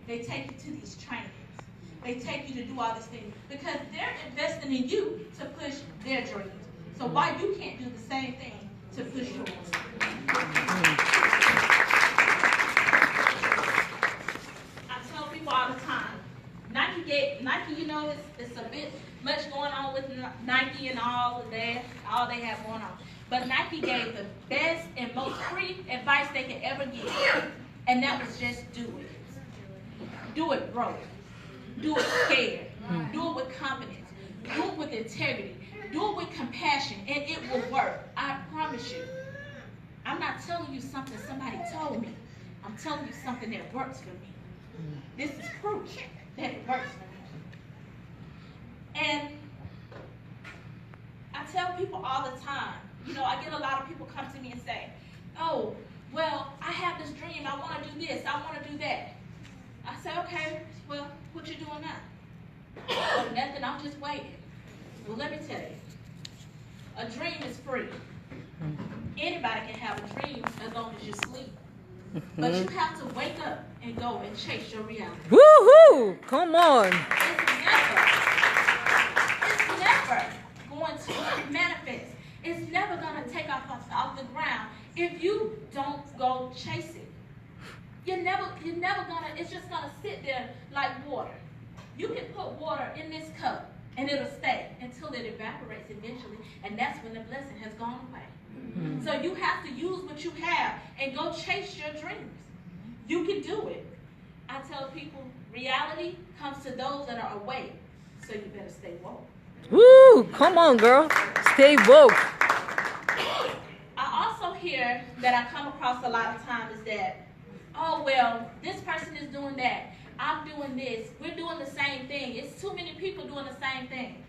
They take you to these trainings. They take you to do all these things because they're investing in you to push their dreams. So why you can't do the same thing to push yours? I tell people all the time, Nike, you know, it's a bit much going on with Nike and all of that, all they have going on. But Nike gave the best and most free advice they could ever give, and that was just do it. Do it broke. Do it scared. Do it with confidence. Do it with integrity. Do it with compassion, and it will work. I promise you. I'm not telling you something somebody told me. I'm telling you something that works for me. This is proof that it works for me. And I tell people all the time, you know, I get a lot of people come to me and say, oh, well, I have this dream. I want to do this. I want to do that. I say, okay, well, what you doing now? Oh, nothing, I'm just waiting. Well, let me tell you, a dream is free. Anybody can have a dream as long as you sleep. But you have to wake up and go and chase your reality. Woohoo! Come on. It's never going to manifest. It's never going to take off the ground if you don't go chase it. You're never gonna, it's just gonna sit there like water. You can put water in this cup and it'll stay until it evaporates eventually, and that's when the blessing has gone away. So you have to use what you have and go chase your dreams. You can do it. I tell people, reality comes to those that are awake, so you better stay woke. Woo! Come on, girl. Stay woke. I also hear that I come across a lot of times is that, oh, well, this person is doing that. I'm doing this. We're doing the same thing. It's too many people doing the same thing.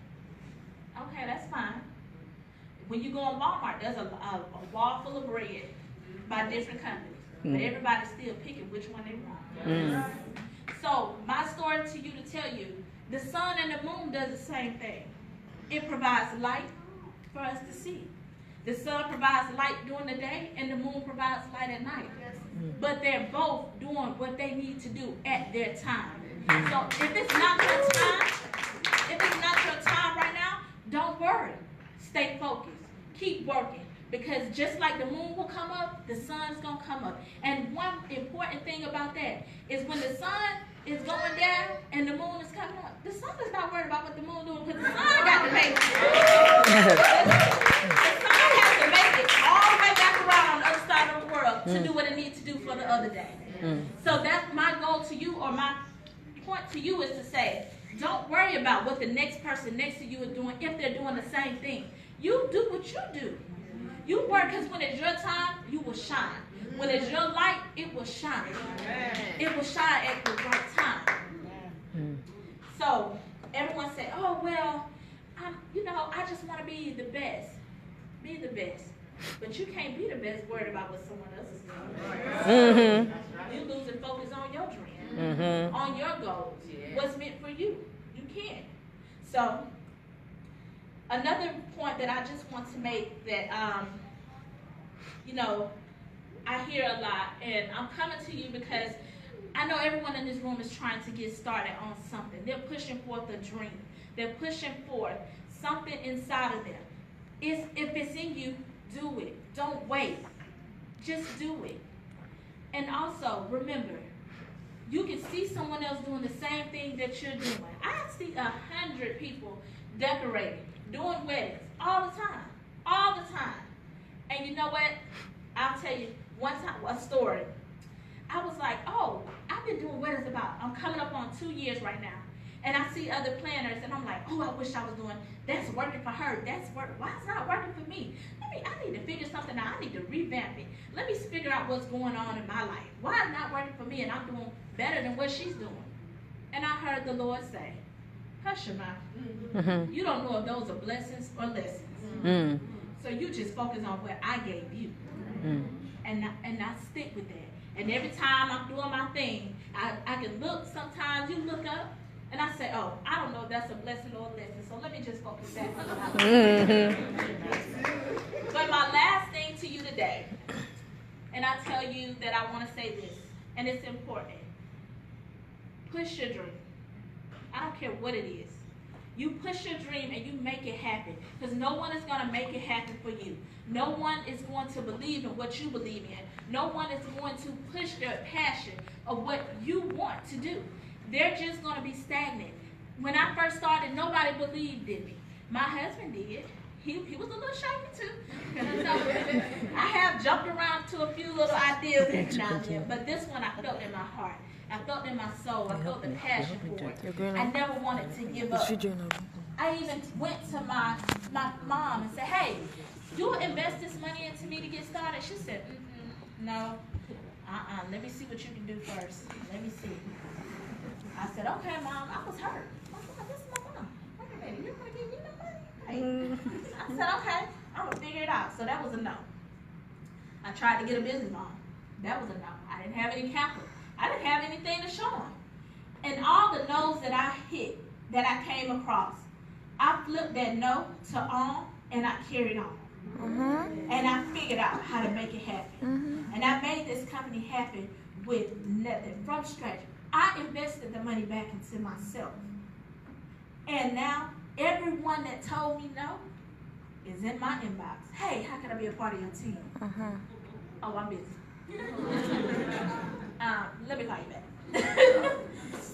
Okay, that's fine. When you go in Walmart, there's a wall full of bread by different companies. But everybody's still picking which one they want. So my story to you to tell you, the sun and the moon does the same thing. It provides light for us to see. The sun provides light during the day, and the moon provides light at night. But they're both doing what they need to do at their time. So if it's not your time right now, don't worry. Stay focused. Keep working. Because just like the moon will come up, the sun's going to come up. And one important thing about that is when the sun is going down and the moon is coming up, the sun is not worried about what the moon is doing because the sun got to make it. The sun has to make it all the way back around on the other side of the world to do what it needs to do for the other day. So that's my goal to you, or my point to you is to say, don't worry about what the next person next to you is doing if they're doing the same thing. You do what you do. You work, because when it's your time, you will shine. When it's your light, it will shine. It will shine at the right time. So everyone say, oh, well, I just want to be the best. Be the best. But you can't be the best worried about what someone else is doing. You losing focus on your dream, on your goals, what's meant for you. You can't. So another point that I just want to make that, I hear a lot, and I'm coming to you because I know everyone in this room is trying to get started on something. They're pushing forth a dream. They're pushing forth something inside of them. If it's in you, do it. Don't wait. Just do it. And also, remember, you can see someone else doing the same thing that you're doing. I see 100 people decorating, doing weddings all the time. All the time. And you know what? I'll tell you one time, a story. I was like, oh, I've been doing weddings I'm coming up on 2 years right now. And I see other planners, and I'm like, oh, I wish I was doing, that's working for her. That's working. Why it's not working for me? I need to figure something out. I need to revamp it. Let me figure out what's going on in my life. Why it's not working for me, and I'm doing better than what she's doing? And I heard the Lord say, hush your mouth. You don't know if those are blessings or lessons. So you just focus on what I gave you. And not stick with that. And every time I'm doing my thing, I can look, sometimes you look up, and I say, oh, I don't know if that's a blessing or a lesson, so let me just focus back on that. But my last thing to you today, and I tell you that I want to say this, and it's important. push your dream. I don't care what it is. You push your dream and you make it happen, because no one is going to make it happen for you. No one is going to believe in what you believe in. No one is going to push their passion of what you want to do. They're just going to be stagnant. When I first started, nobody believed in me. My husband did. He was a little shaky too. I have jumped around to a few little ideas every now and then, but this one I felt in my heart. I felt in my soul. I felt the passion for it. I never wanted to give up. I even went to my mom and said, hey, you will invest this money into me to get started? She said, no, let me see what you can do first. Let me see. I said, okay, Mom. I was hurt. This is my mom. Wait a minute, you're going to give me no money? Hey. I said, okay, I'm going to figure it out. So that was a no. I tried to get a business loan. That was a no. I didn't have any capital. I didn't have anything to show them. And all the no's that I hit, that I came across, I flipped that no to on, and I carried on. And I figured out how to make it happen. And I made this company happen with nothing, from scratch. I invested the money back into myself. And now, everyone that told me no is in my inbox. Hey, how can I be a part of your team? Oh, I'm busy. Let me call you back.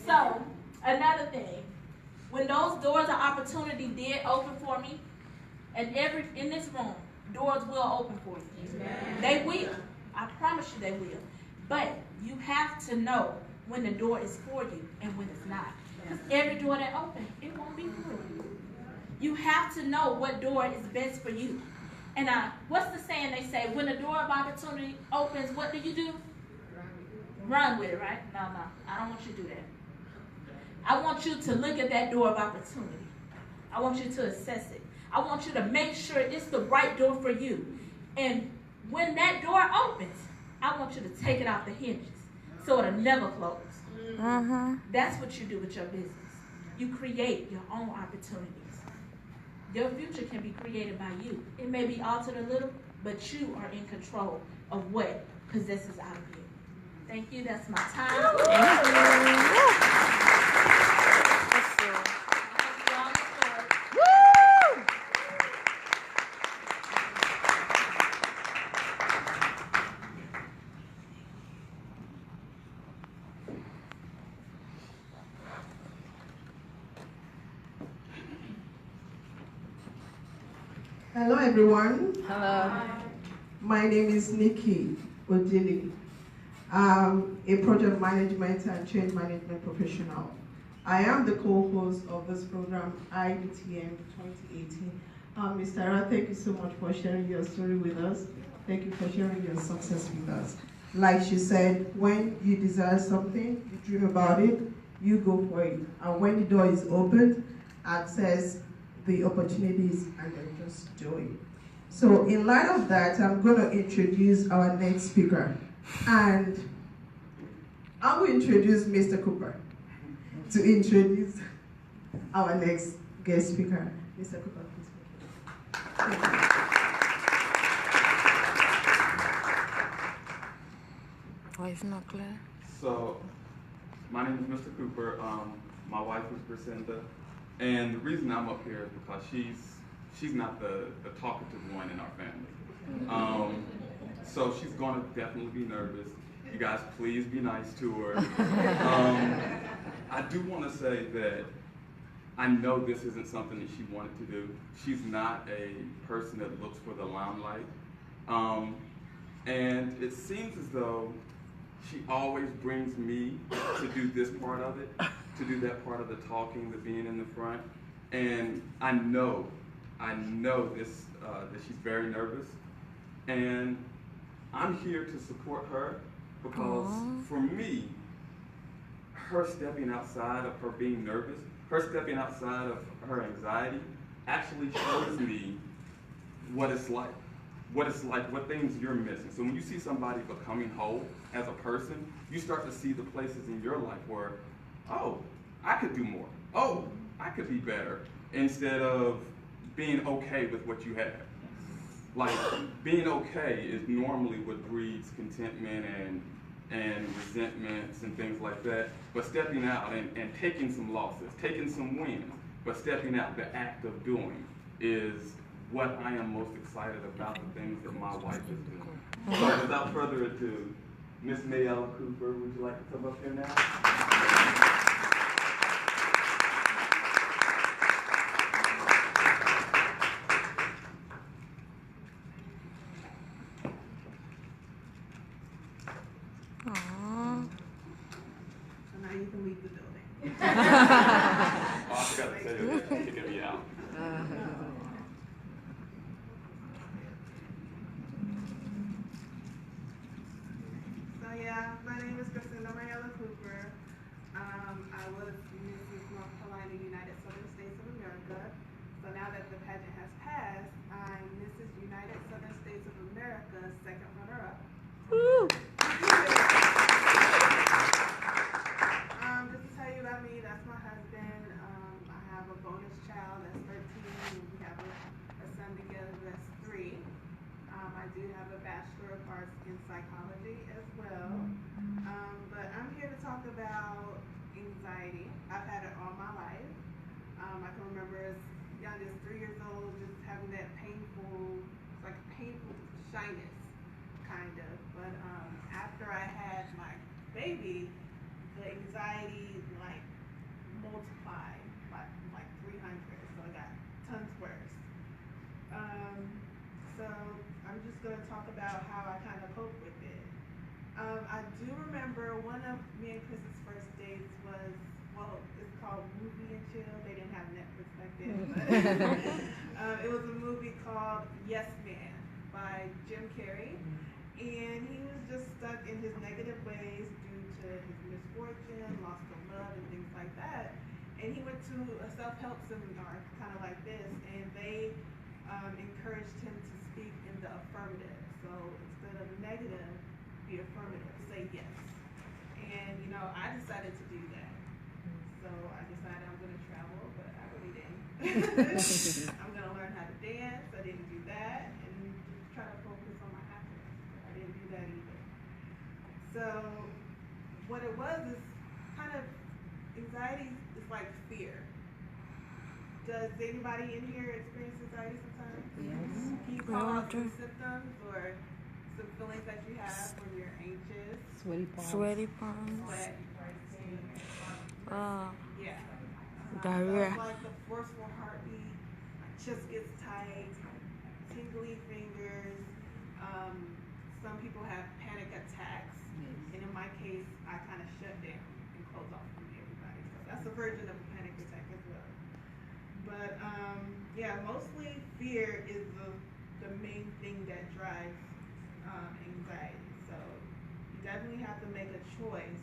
So, another thing, when those doors of opportunity did open for me, and in this room, doors will open for you. They will. I promise you they will. But you have to know when the door is for you and when it's not. Because every door that opens, it won't be for you. You have to know what door is best for you. And what's the saying they say? When the door of opportunity opens, what do? Run with it, right? No, I don't want you to do that. I want you to look at that door of opportunity. I want you to assess it. I want you to make sure it's the right door for you. And when that door opens, I want you to take it off the hinges so it'll never close. That's what you do with your business. You create your own opportunities. Your future can be created by you. It may be altered a little, but you are in control of what possesses out of you. Thank you. That's my time. Hello, everyone. Hello. My name is Nikki Odili. I'm a project management and change management professional. I am the co-host of this program, IDTDM 2018. Mr. Ra, thank you so much for sharing your story with us. Thank you for sharing your success with us. Like she said, when you desire something, you dream about it, you go for it. And when the door is opened, access the opportunities and then just do it. So in light of that, I'm going to introduce our next speaker. And I will introduce Mr. Cooper to introduce our next guest speaker. Mr. Cooper, please. Why is not clear? So, my name is Mr. Cooper. My wife is Bricinda. And the reason I'm up here is because she's not the talkative one in our family. So she's going to definitely be nervous. You guys, please be nice to her. I do want to say that I know this isn't something that she wanted to do. She's not a person that looks for the limelight. And it seems as though she always brings me to do this part of it, to do that part of the talking, the being in the front. And I know this, that she's very nervous. And I'm here to support her because for me, her stepping outside of her being nervous, her stepping outside of her anxiety actually shows me what it's like, what things you're missing. So when you see somebody becoming whole as a person, you start to see the places in your life where, oh, I could do more. Oh, I could be better, instead of being okay with what you have. Like, being okay is normally what breeds contentment and resentments and things like that, but stepping out and taking some losses, taking some wins, but stepping out, the act of doing is what I am most excited about, the things that my wife is doing. So without further ado, Miss Mayella Cooper, would you like to come up here now? So now you can leave the building. Oh, I forgot to tell you that. Kicking me out. So yeah, my name is Christina Mayella Cooper. I was Mrs. North Carolina United Southern States of America. So now that the pageant has passed, I'm Mrs. United Southern States of America, second runner-up. Just to tell you about me, that's my husband. I have a bonus child that's 13, and we have a son together that's 3. I do have a Bachelor of Arts in Psychology as well. But I'm here to talk about anxiety. I've had it all my life. I can remember as young as 3 years old just having that painful shyness, kind of. But after I had my baby, the anxiety multiplied like 300, so I got tons worse. So I'm just going to talk about how I kind of cope with it. I do remember one of me and Chris's first dates was, it's called Movie and Chill. They didn't have Netflix back then, but it was a movie called Yes Man by Jim Carrey. And he was just stuck in his negative ways due to his misfortune, loss of love, and things like that. And he went to a self-help seminar, kind of like this, and they encouraged him to speak in the affirmative. So instead of negative, be affirmative, say yes. And, I decided to do that. So I decided I'm going to travel, but I really didn't. I'm going to learn how to dance. I didn't do that. And just try to focus on my happiness. I didn't do that either. So what it was is kind of anxiety is like fear. Does anybody in here experience anxiety sometimes? Yes. Can you call out some symptoms or some feelings that you have when you're anxious? Sweaty palms. Sweat. Yeah. Diarrhea. So like the forceful heartbeat, my chest gets tight, tingly fingers. Some people have panic attacks, and in my case, I kind of shut down and close off from everybody. So that's a version of a panic attack as well. But yeah, mostly fear is the main thing that drives anxiety. So you definitely have to make a choice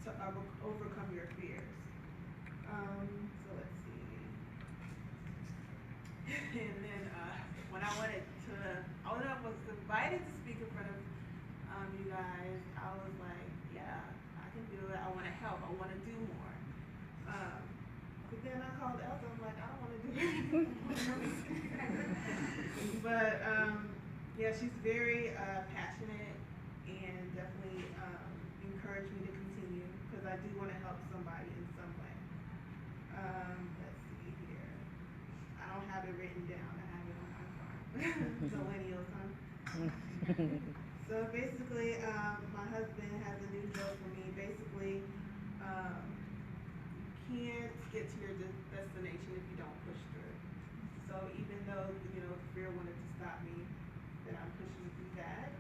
to overcome your fears. So let's see. And then when I was invited to speak in front of you guys, I was like, yeah, I can do it. I want to help. I want to do more. But then I called Elsa. I'm like, I don't want to do it. But yeah, she's very passionate and definitely encouraged me to continue because I do want to help somebody in some way. Let's see here. I don't have it written down. I have it on my phone. Millennials, huh? So basically, my husband has a new joke for me. Basically, you can't get to your destination if you don't push through. So even though, fear wanted to stop me, then I'm pushing through that.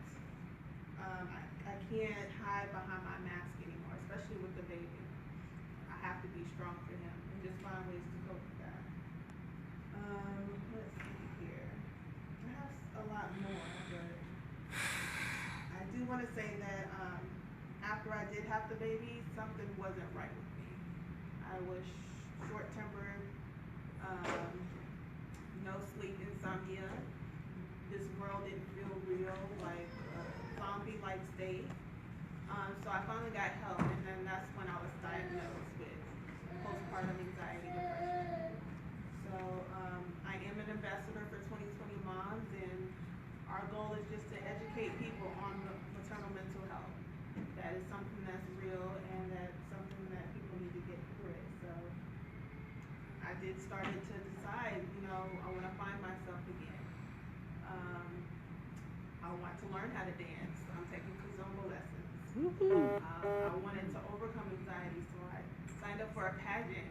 I can't hide behind my mask anymore, especially with the baby. I have to be strong for him and just find ways to cope with that. Let's see here. I have a lot more, but I do want to say that after I did have the baby, something wasn't right with me. I was short-tempered, no sleep, insomnia. This world didn't feel real, like a zombie-like state. So I finally got help, and then that's when I was diagnosed with postpartum anxiety depression. So I am an ambassador for 2020 Moms, and our goal is just to educate people on maternal mental health. That is started to decide, I want to find myself again. I want to learn how to dance. I'm taking kizomba lessons. I wanted to overcome anxiety, so I signed up for a pageant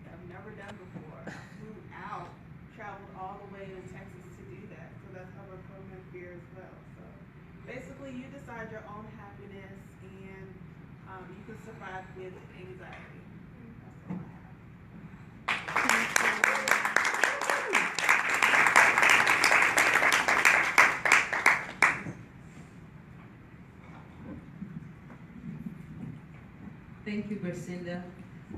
that I've never done before. I flew out, traveled all the way to Texas to do that, so that's how I overcome my fear as well. So basically, you decide your own happiness, and you can survive with anxiety. That's all I have. Thank you, Gracinda.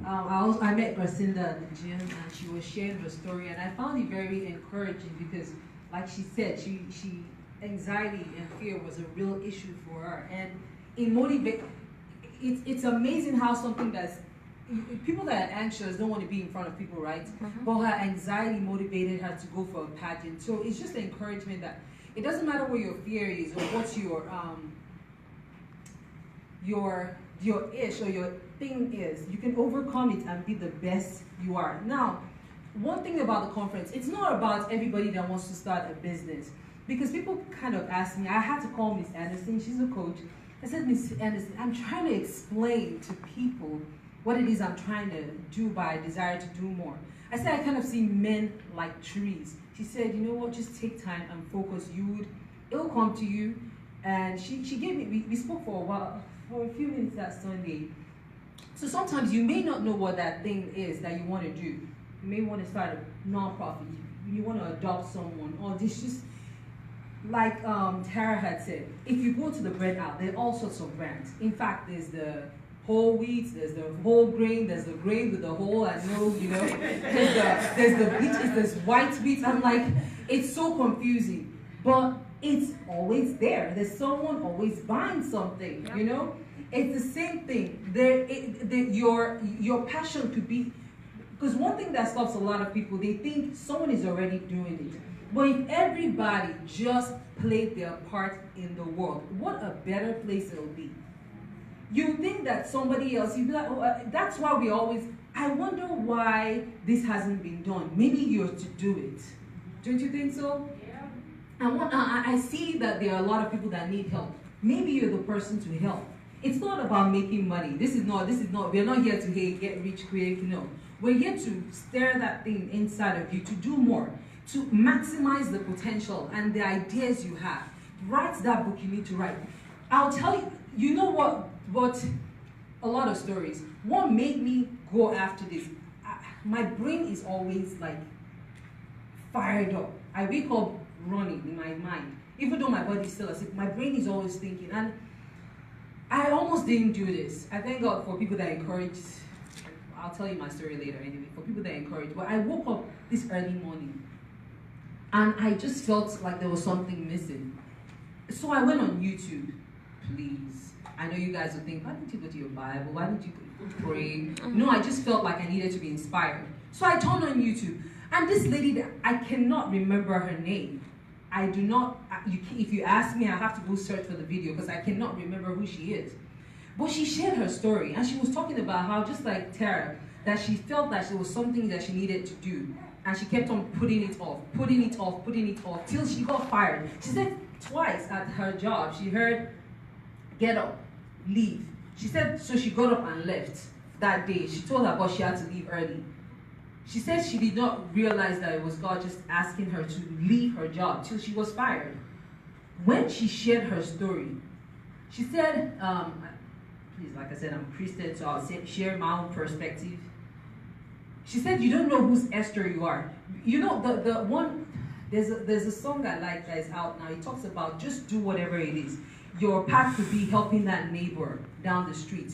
I met Gracinda at the gym, and she was sharing her story, and I found it very encouraging because, like she said, she anxiety and fear was a real issue for her, and it's amazing how something that's people that are anxious don't want to be in front of people, right? But her anxiety motivated her to go for a pageant. So it's just an encouragement that it doesn't matter what your fear is or what your ish or your thing is, you can overcome it and be the best you are. Now, one thing about the conference, it's not about everybody that wants to start a business. Because people kind of ask me, I had to call Miss Anderson, she's a coach. I said, Miss Anderson, I'm trying to explain to people what it is I'm trying to do by desire to do more. I said, I kind of see men like trees. She said, you know what, just take time and focus. It'll come to you. And she gave me, we spoke for a while, for a few minutes that Sunday. So sometimes you may not know what that thing is that you want to do. You may want to start a nonprofit. You want to adopt someone, or this just, like Tara had said, if you go to the bread aisle, there are all sorts of brands. In fact, there's the whole wheat, there's the whole grain, there's the grain with the whole and no, there's the bleach, there's white wheat. I'm like, it's so confusing, but it's always there. There's someone always buying something, It's the same thing. Your passion could be, because one thing that stops a lot of people, they think someone is already doing it. But if everybody just played their part in the world, what a better place it'll be. You think that somebody else, you'd be like, that's why we always, I wonder why this hasn't been done. Maybe you're to do it. Don't you think so? Yeah. I see that there are a lot of people that need help. Maybe you're the person to help. It's not about making money. We're not here to get rich quick, no. We're here to stir that thing inside of you to do more, to maximize the potential and the ideas you have. Write that book you need to write. I'll tell you, you know what a lot of stories. What made me go after this? My brain is always like fired up. I wake up running in my mind. Even though my body's still asleep, my brain is always thinking. And I almost didn't do this. I thank God for people that encourage. I'll tell you my story later anyway. For people that encourage. But I woke up this early morning and I just felt like there was something missing. So I went on YouTube. Please. I know you guys will think, why didn't you go to your Bible? Why didn't you pray? No, I just felt like I needed to be inspired. So I turned on YouTube. And this lady, that I cannot remember her name. I do not, if you ask me, I have to go search for the video because I cannot remember who she is. But she shared her story and she was talking about how, just like Tara, that she felt that there was something that she needed to do. And she kept on putting it off, till she got fired. She said twice at her job, she heard, get up, leave. She said, so she got up and left that day. She told her boss she had to leave early. She said she did not realize that it was God just asking her to leave her job till she was fired. When she shared her story, she said, please, like I said, I'm a Christian, so I'll share my own perspective. She said, you don't know whose Esther you are. You know, the one, there's a song I like that is out now. It talks about just do whatever it is. Your path could be helping that neighbor down the street.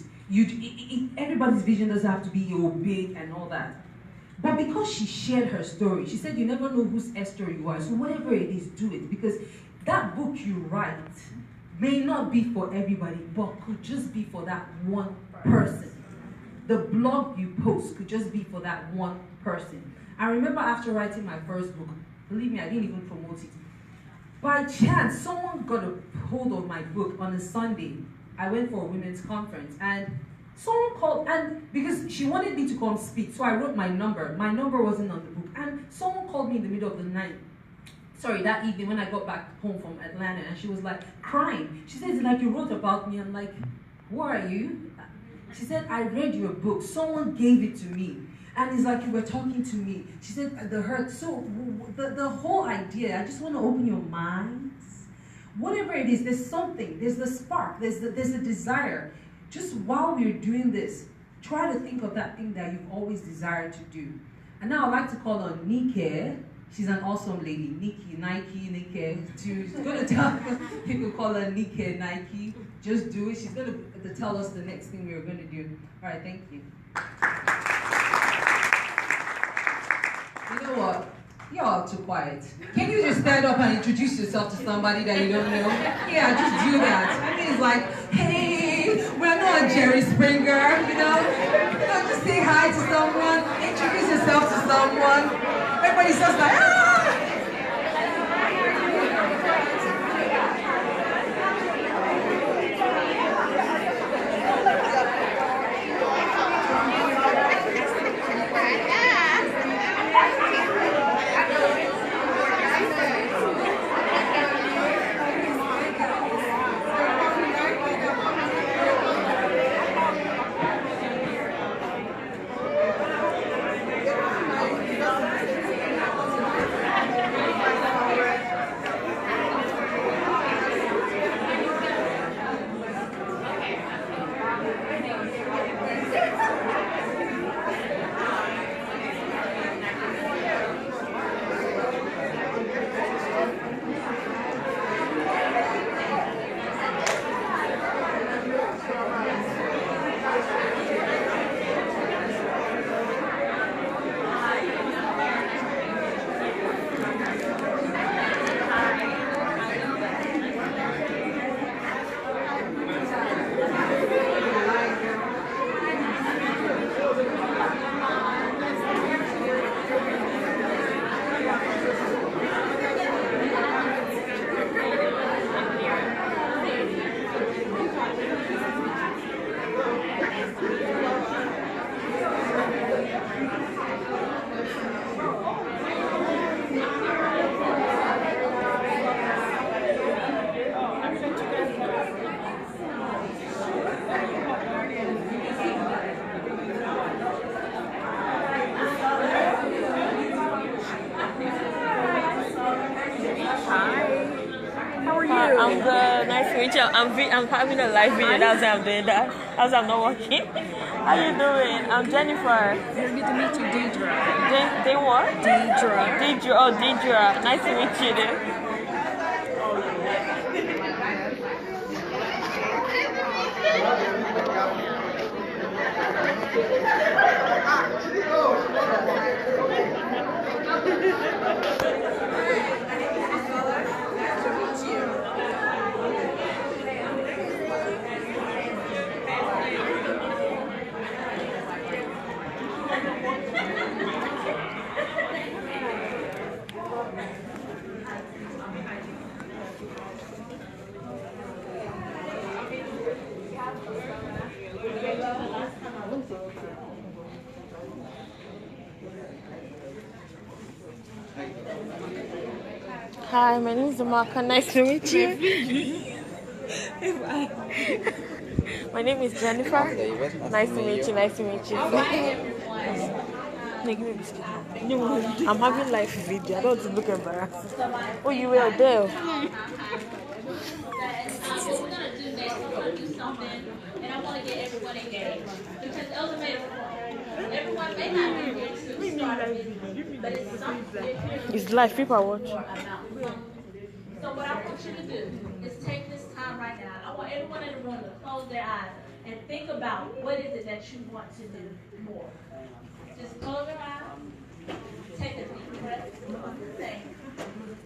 Everybody's vision doesn't have to be big and all that. But because she shared her story, she said, you never know whose Esther you are. So whatever it is, do it. Because that book you write may not be for everybody, but could just be for that one person. The blog you post could just be for that one person. I remember after writing my first book, believe me, I didn't even promote it. By chance, someone got a hold of my book on a Sunday. I went for a women's conference, and Someone called, and because she wanted me to come speak, so I wrote my number. My number wasn't on the book. And someone called me in the middle of the night. Sorry, that evening when I got back home from Atlanta, and she was like crying. She said, "It's like you wrote about me." I'm like, "Who are you?" She said, "I read your book. Someone gave it to me. And it's like you were talking to me." She said, "The hurt." So the whole idea, I just want to open your minds. Whatever it is, there's something. There's the spark. There's a desire. Just while we're doing this, try to think of that thing that you've always desired to do. And now I'd like to call on Nike. She's an awesome lady. Nike. She's going to tell people, call her Nike. Just do it. She's going to tell us the next thing we're going to do. All right, thank you. You know what? Y'all are too quiet. Can you just stand up and introduce yourself to somebody that you don't know? Yeah, just do that. I mean, it's like, hey, we're not Jerry Springer, you know? Just say hi to someone, introduce yourself to someone. Everybody's just like, ah! I'm good. Nice to meet you. I'm having a live video. That's why I'm doing that. That's why I'm not working. How you doing? I'm Jennifer. Very good to meet you, Deidre. They what? Deidre. Deidre. Oh, Deidre. Nice to meet you, dude. Hi, my name is Amaka. Nice to meet you. My name is Jennifer. Nice to meet you. Nice to meet you. I'm having live video. I don't want to look embarrassed. Oh, you were there. What we're gonna do next, we're gonna do something, and I want to get everyone engaged because Elder made a point. Everyone may not be here to start a business, but it's something. It's live. People are watching. So what I want you to do is take this time right now. I want everyone in the room to close their eyes and think about what is it that you want to do more. Just close your eyes. Take a deep breath. Say,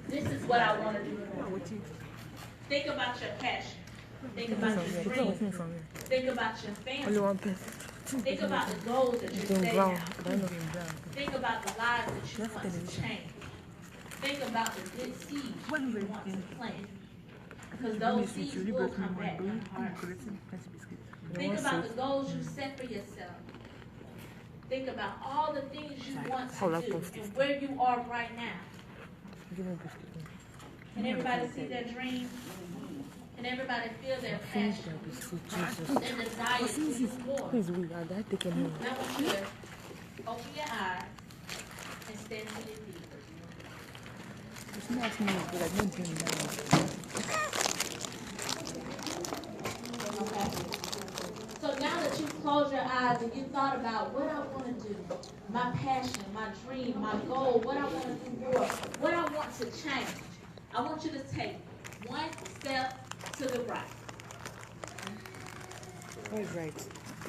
this is what I want to do more. Think about your passion. Think about your dreams. Think about your family. Only one person. Think about the goals that you're setting out. Think about the lives that you want to change. Think about the good seeds you want to plant. Because those seeds will come back in harvest. Think about the goals you set for yourself. Think about all the things you want to do and where you are right now. Can everybody see their dream? Can everybody feel their passion, their desire to do more? Now I want you to open your eyes and stand to your feet. Okay. So now that you've closed your eyes and you thought about what I want to do, my passion, my dream, my goal, what I want to do more, what I want to change, I want you to take one step to the right. All right.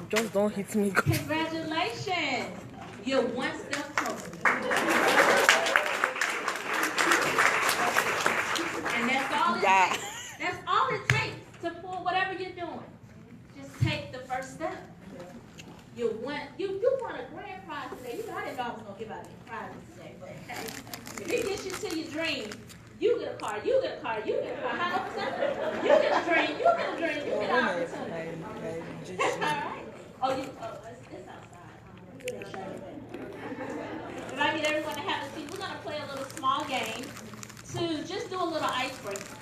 Just don't hit me. Congratulations. You're one step closer. And that's all it takes. That's all it takes to pull whatever you're doing. Just take the first step. You won a grand prize today. You know, I didn't know I was going to give out any prizes today, but hey, if it gets you to your dream, you get a car, you get a car, you get a car. How about that? You get a dream, you get a dream, you get an opportunity. All right. It's outside. If I get everyone to have a seat, we're going to play a little small game to just do a little icebreaker.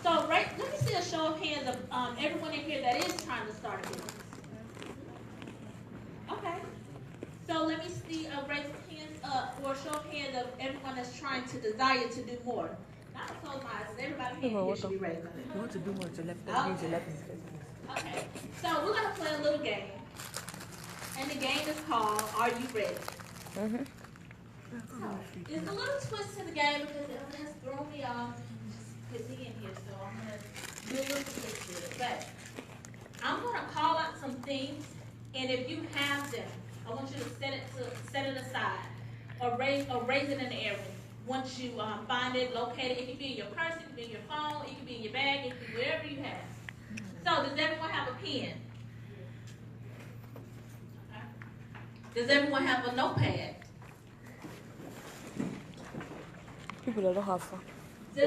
So, let me see a show of hands of everyone in here that is trying to start a business. Okay. So let me see a raise of hands or a show of hands of everyone that's trying to desire to do more. Now I close my eyes. Everybody here should be raised up. You want to do more to left. Okay. So we're gonna play a little game, and the game is called "Are You Ready?" Mm-hmm. So there's a little twist to the game because it has thrown me off. Just put me in here, so I'm gonna do a little twist to it. But I'm gonna call out some things, and if you have them, I want you to set it aside or raise it in the air. Once you find it, locate it. It can be in your purse, it can be in your phone, it can be in your bag, it can be wherever you have. So does everyone have a pen? Okay. Does everyone have a notepad? People that don't have fun. Do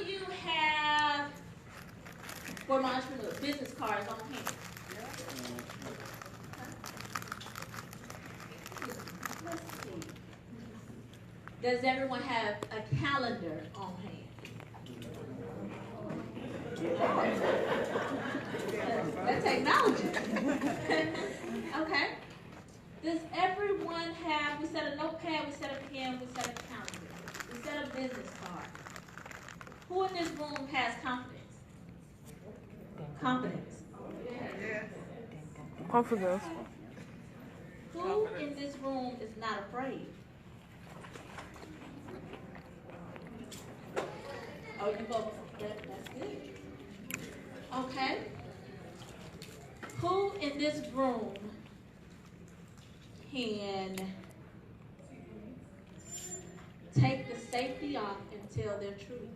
you have, for my entrepreneurs, business cards on hand? Let's see. Does everyone have a calendar on hand? That's technology. Okay. Does everyone have, we set a notepad, we set a pen, we set a calendar, we set a business card. Who in this room has confidence? Confidence. Confidence. Who in this room is not afraid? Oh, you both. That's good. Okay. Who in this room can take the safety off and tell their truth?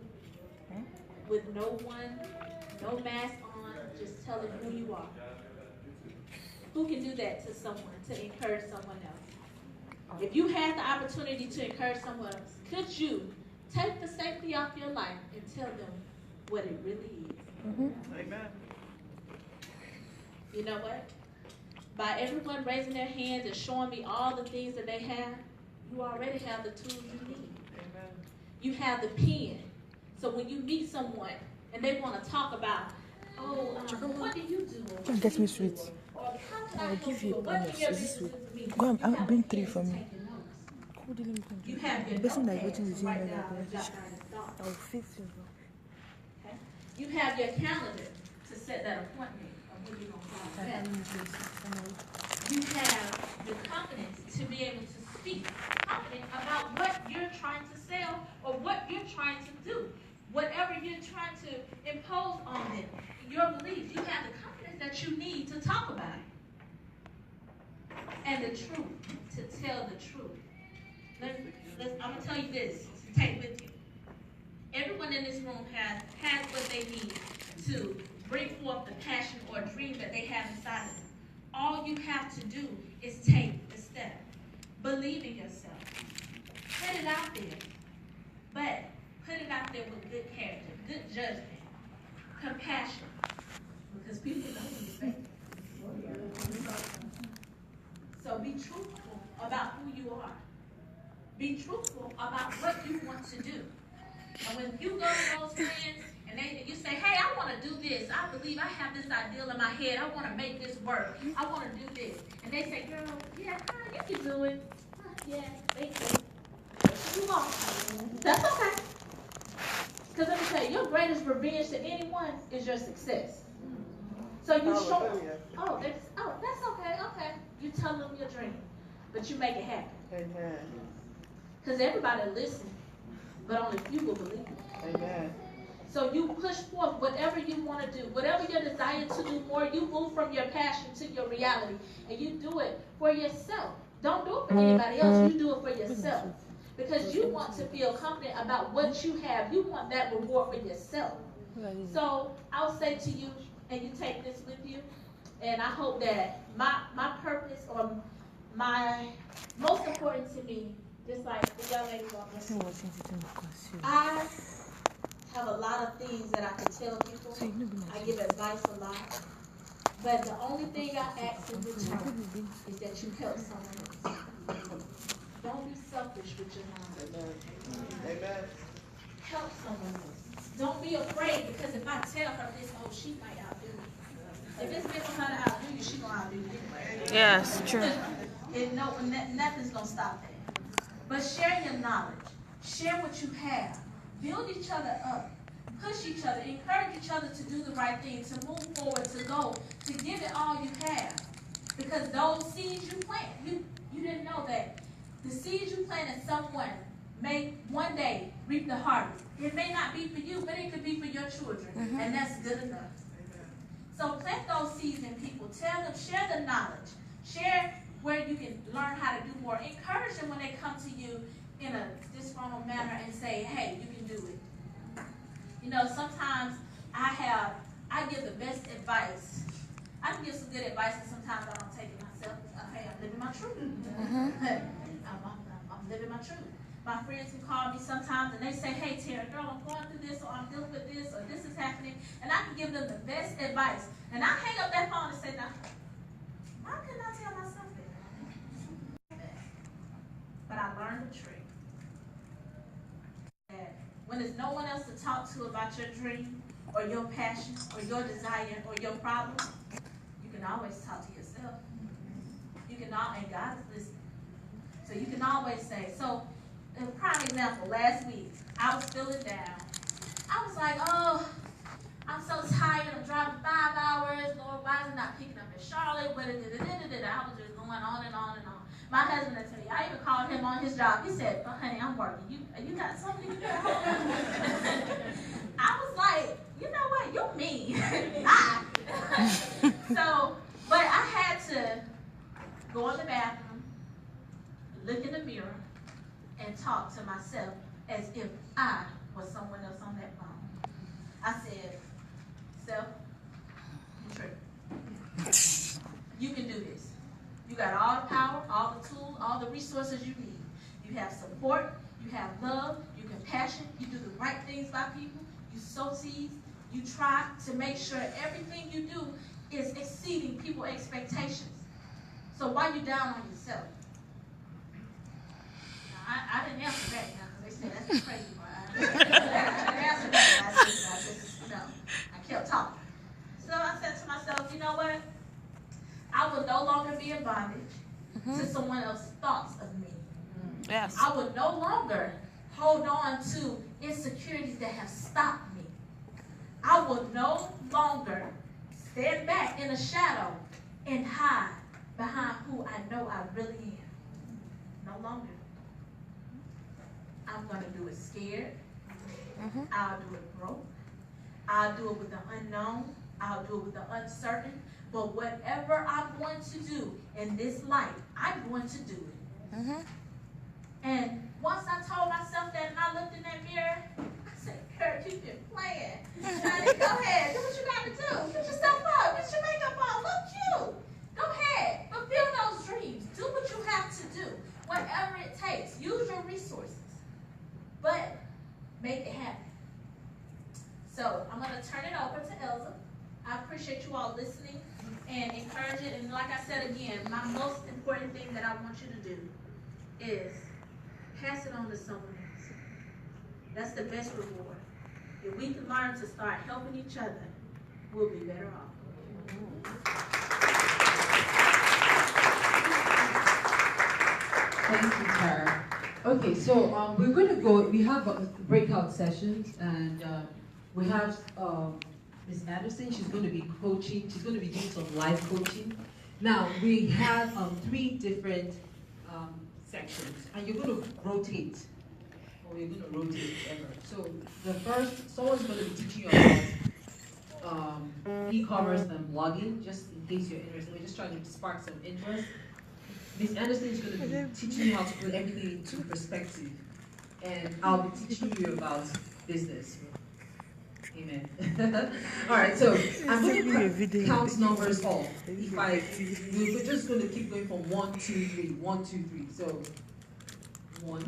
With no mask on, just telling who you are. Who can do that to someone, to encourage someone else? If you had the opportunity to encourage someone else, could you take the safety off your life and tell them what it really is? Mm-hmm. Amen. You know what? By everyone raising their hands and showing me all the things that they have, you already have the tools you need. Amen. You have the pen. So when you meet someone and they want to talk about, what do you do? Just get me sweet. Or how can I I'll help give you you? What almost. do your Is this business to me? Go and You have bring a 3 pen for to me. take your notes. Who didn't You have your the person that is notepad waiting is to write in down there. and jot down your thoughts. I'll fix you. Okay? You have your calendar to set that appointment of when you're going to call that. You have the confidence to be able to speak confident about what you're trying to sell or what you're trying to do. Whatever you're trying to impose on them, your beliefs. You have the confidence that you need to talk about it. And the truth, to tell the truth. I'm going to tell you this, to take with you. Everyone in this room has what they need to bring forth the passion or dream that they have inside of them. All you have to do is take the step. Believe in yourself. Put it out there. But put it out there with good character, good judgment. compassion, because people don't respect it. So be truthful about who you are. Be truthful about what you want to do. And when you go to those friends and you say, hey, I want to do this. I believe I have this ideal in my head. I want to make this work. I want to do this. And they say, girl, yeah, you can do it. Yeah, thank you. You won't. That's okay. Because let me tell you, your greatest revenge to anyone is your success. So you show them, that's okay. You tell them your dream, but you make it happen. Amen. Because everybody listens, but only few will believe it. Amen. So you push forth whatever you want to do, whatever your desire to do more, you move from your passion to your reality, and you do it for yourself. Don't do it for anybody else, you do it for yourself. Because you want to feel confident about what you have. You want that reward for yourself. So I'll say to you, and you take this with you, and I hope that my purpose, or my most important to me, just like the young lady on this, I have a lot of things that I can tell people. I give advice a lot. But the only thing I ask in return is that you help someone else. Don't be selfish with your knowledge. Amen. Help someone else. Don't be afraid, because if I tell her this, she might outdo me. If it's meant for her to outdo you, she's going to outdo you anyway. Yes, true. And nothing's going to stop that. But share your knowledge. Share what you have. Build each other up. Push each other. Encourage each other to do the right thing, to move forward, to go, to give it all you have. Because those seeds you plant, you didn't know that the seeds you plant in someone may one day reap the harvest. It may not be for you, but it could be for your children. And that's good enough. So plant those seeds in people. Tell them, share the knowledge. Share where you can learn how to do more. Encourage them when they come to you in a disgruntled manner and say, hey, you can do it. You know, sometimes I give the best advice. I can give some good advice, and sometimes I don't take it myself. Hey, I'm living my truth. I'm living my truth. My friends can call me sometimes and they say, hey, Tara, girl, I'm going through this, or I'm dealing with this, or this is happening. And I can give them the best advice. And I hang up that phone and say, now, why couldn't I tell myself that? But I learned the trick. That when there's no one else to talk to about your dream, or your passion, or your desire, or your problem, you can always talk to yourself. You can and God is listening. So you can always say, so, a prime example, last week, I was feeling down. I was like, oh, I'm so tired. I'm driving 5 hours. Lord, why is it not picking up in Charlotte? I was just going on and on and on. My husband, I tell you, I even called him on his job. He said, oh, honey, I'm working. You got something you got home? I was like, you know what? You're mean. So, but I had to go in the bathroom, look in the mirror, and talk to myself as if I was someone else on that phone. I said, self, you tripping. You can do this. You got all the power, all the tools, all the resources you need. You have support, you have love, you compassion, you do the right things by people, you sow seeds, you try to make sure everything you do is exceeding people's expectations. So why you down on yourself? I didn't answer that now, because they said that's crazy. I didn't answer that. I kept talking. So I said to myself, you know what? I will no longer be in bondage to someone else's thoughts of me. Yes. I will no longer hold on to insecurities that have stopped me. I will no longer stand back in the shadow and hide behind who I know I really am. No longer. I'm going to do it scared. I'll do it broke. I'll do it with the unknown. I'll do it with the uncertain. But whatever I'm going to do in this life, I'm going to do it. And once I told myself that and I looked in that mirror, I said, girl, you've been playing. Honey, go ahead. Do what you got to do. Get yourself up. Get your makeup on. Look cute. Go ahead. Fulfill those dreams. Do what you have to do. Whatever it takes. Use your resources. But make it happen. So I'm going to turn it over to you all listening and encouraging. And like I said again, my most important thing that I want you to do is pass it on to someone else. That's the best reward. If we can learn to start helping each other, we'll be better off. Thank you, Tara. Okay, so we're going to go, we have breakout sessions, and we have Ms. Anderson. She's going to be coaching, she's going to be doing some live coaching. Now, we have 3 different sections, and you're going to rotate, or you're going to rotate ever. So the first, someone's going to be teaching you about e-commerce and blogging, just in case you're interested. We're just trying to spark some interest. Ms. Anderson is going to be teaching you how to put everything into perspective, and I'll be teaching you about business. Amen. All right, so I'm going to count numbers off. We're just going to keep going from 1, 2, 3, 1, 2, 3. So 1,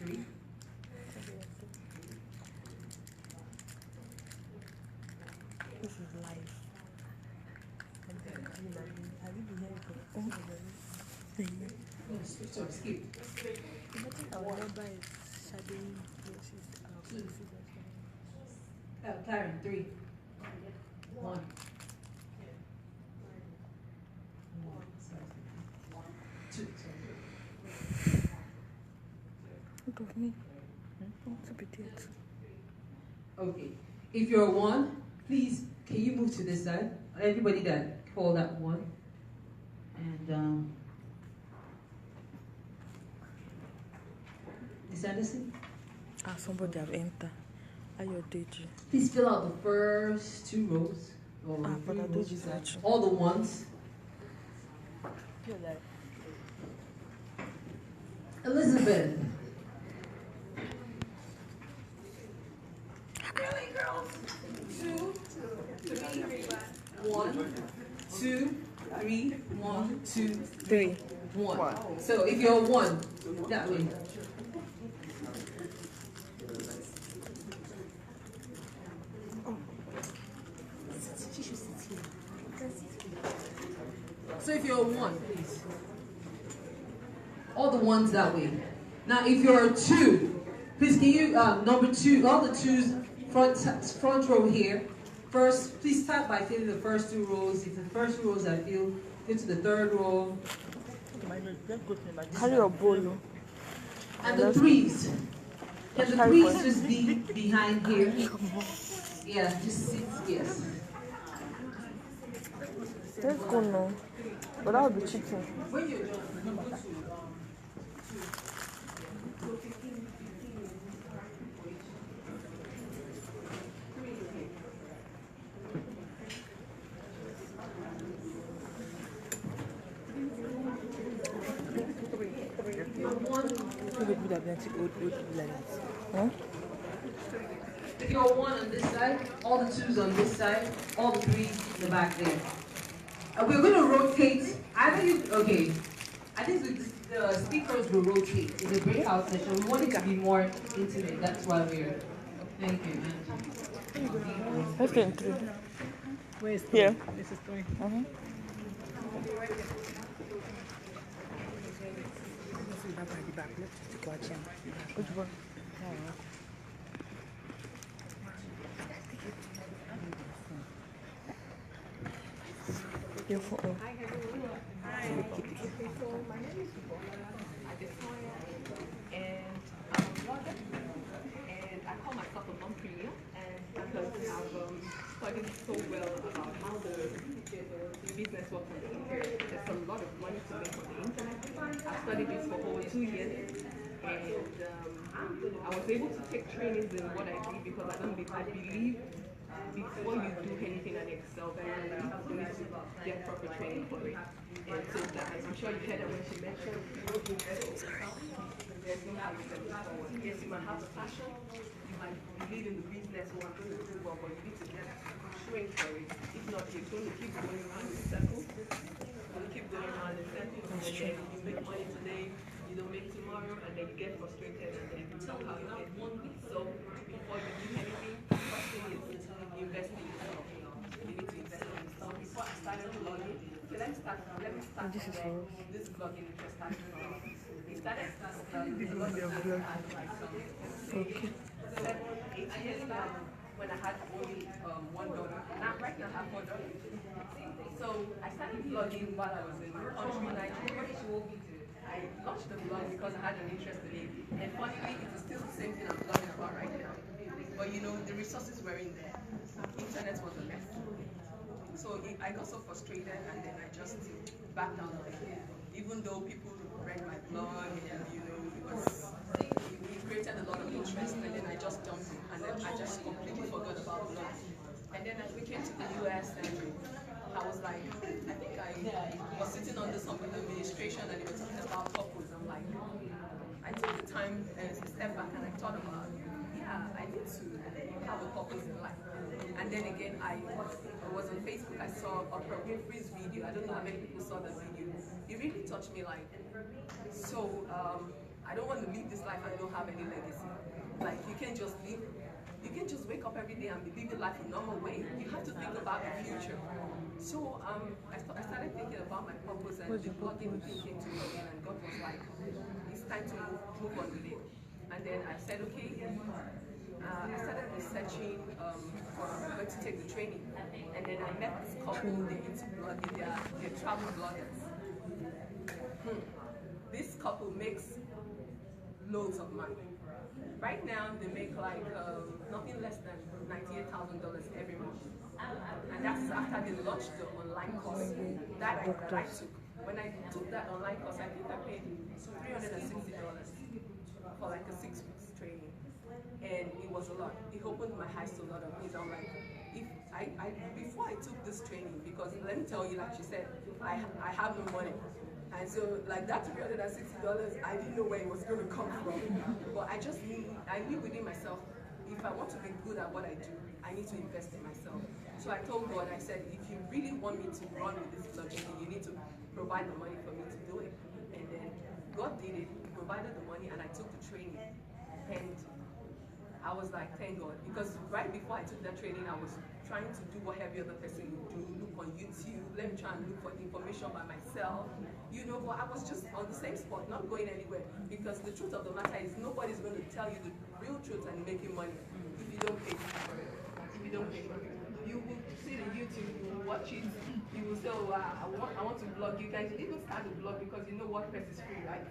3. This is life. So skip. Karen, 3. 1. 2. Look of me. What's a potato? Okay. If you're 1, please, can you move to this side? Everybody that called that 1. And Miss Anderson? Somebody have entered. Are you Deji? Please fill out the first 2 rows. Or 3 but I rows, Deji's actually. all the ones. You're like. Elizabeth. Really, girls? 2, 3, 1, 2, 3, 1, 2, 3. 1. So if you're 1, that way. So if you're 1, please. All the ones that way. Now if you're 2, please can you, number 2, all the 2s, front row here. First, please start by filling the first 2 rows. If the first 2 rows are filled, go to the 3rd row. Carry your bowl. And the 3s. Can the 3s just be behind here? Yeah, just sit, yes. Let's go now. But that would be cheating. When you're done, remember to if you're 1 on this side, all the 2s on this side, all the 3s in the back there. We're going to rotate. Okay. I think the speakers will rotate in the breakout session. We want it to be more intimate. That's why we're. Thank you. Let's get in 3. Where is Here. This is 3. Which one? Your photo. Hi everyone. Hi. Okay, so my name is Victoria, and I'm a blogger, and I call myself a mompreneur, and because I've studied so well about how the business works on the internet. There's a lot of money to make on the internet. I studied this for over 2 years, and I was able to take trainings in what I did because I believe before you do anything and excel very well, you need to get proper training for it. And so that, I'm sure you heard that when she mentioned there's no how you can move forward. Yes, you might have the passion, you might believe in the business, or I'm going to do well, but you need to get trained for it. If not, you're going to keep going around in circles. You're going to keep going around in circles, and then you make money today, you don't make tomorrow, and then you get frustrated, and then somehow you get one week. So before you do anything, first thing is invest in yourself. You need to invest in yourself. Before I started blogging, okay, let me start where this blogging interest started from. It started a lot of people had like Okay. 7, 8 years now when I had only one daughter. Now right now I have 4 daughters. So I started blogging while I was in the country, Nigeria. I launched the blog because I had an interest in it. And funnily, it is still the same thing I'm blogging about right now. But you know, the resources weren't there. Internet was a mess. So I got so frustrated, and then I just backed down on it. Even though people read my blog, and you know, it created a lot of interest, and then I just dumped it, and then I just completely forgot about blog. And then as we came to the US, and I was like, I think I was sitting under some administration, and they were talking about couples. I'm like, I took the time to step back, and I thought about, yeah, I need to have a purpose in life. And then again, I was on Facebook, I saw Oprah Winfrey's video. I don't know how many people saw the video. It really touched me, like, so I don't want to live this life and don't have any legacy. Like, you can't just live, you can't just wake up every day and be living life a normal way. You have to think about the future. So I started thinking about my purpose, and the blogging thing came to me again, and God was like, it's time to move on with it. And then I said, okay, I started researching for where to take the training. And then I met this couple, they're into blogging, they're travel bloggers. This couple makes loads of money. Right now, they make like nothing less than $98,000 every month. And that's after they launched the online course that I took. When I took that online course, I think I paid $360 for like a 6 weeks training. And it was a lot. It opened my eyes to a lot of things. I'm like, before I took this training, because let me tell you, like she said, I have no money. And so like that $360, I didn't know where it was going to come from. But I just knew within myself, if I want to be good at what I do, I need to invest in myself. So I told God, I said, if you really want me to run with this blogging, you need to provide the money for me to do it. And then God did it, He provided the money, and I took the training. And I was like, thank God, because right before I took that training, I was trying to do what every other person would do, look on YouTube, let me try and look for information by myself, you know, but I was just on the same spot, not going anywhere, because the truth of the matter is nobody's going to tell you the real truth and making money if you don't pay for it. If you don't pay for it. You will see the YouTube, you will watch it, you will say, oh, I want to blog. You can even start a blog because you know WordPress is free, right?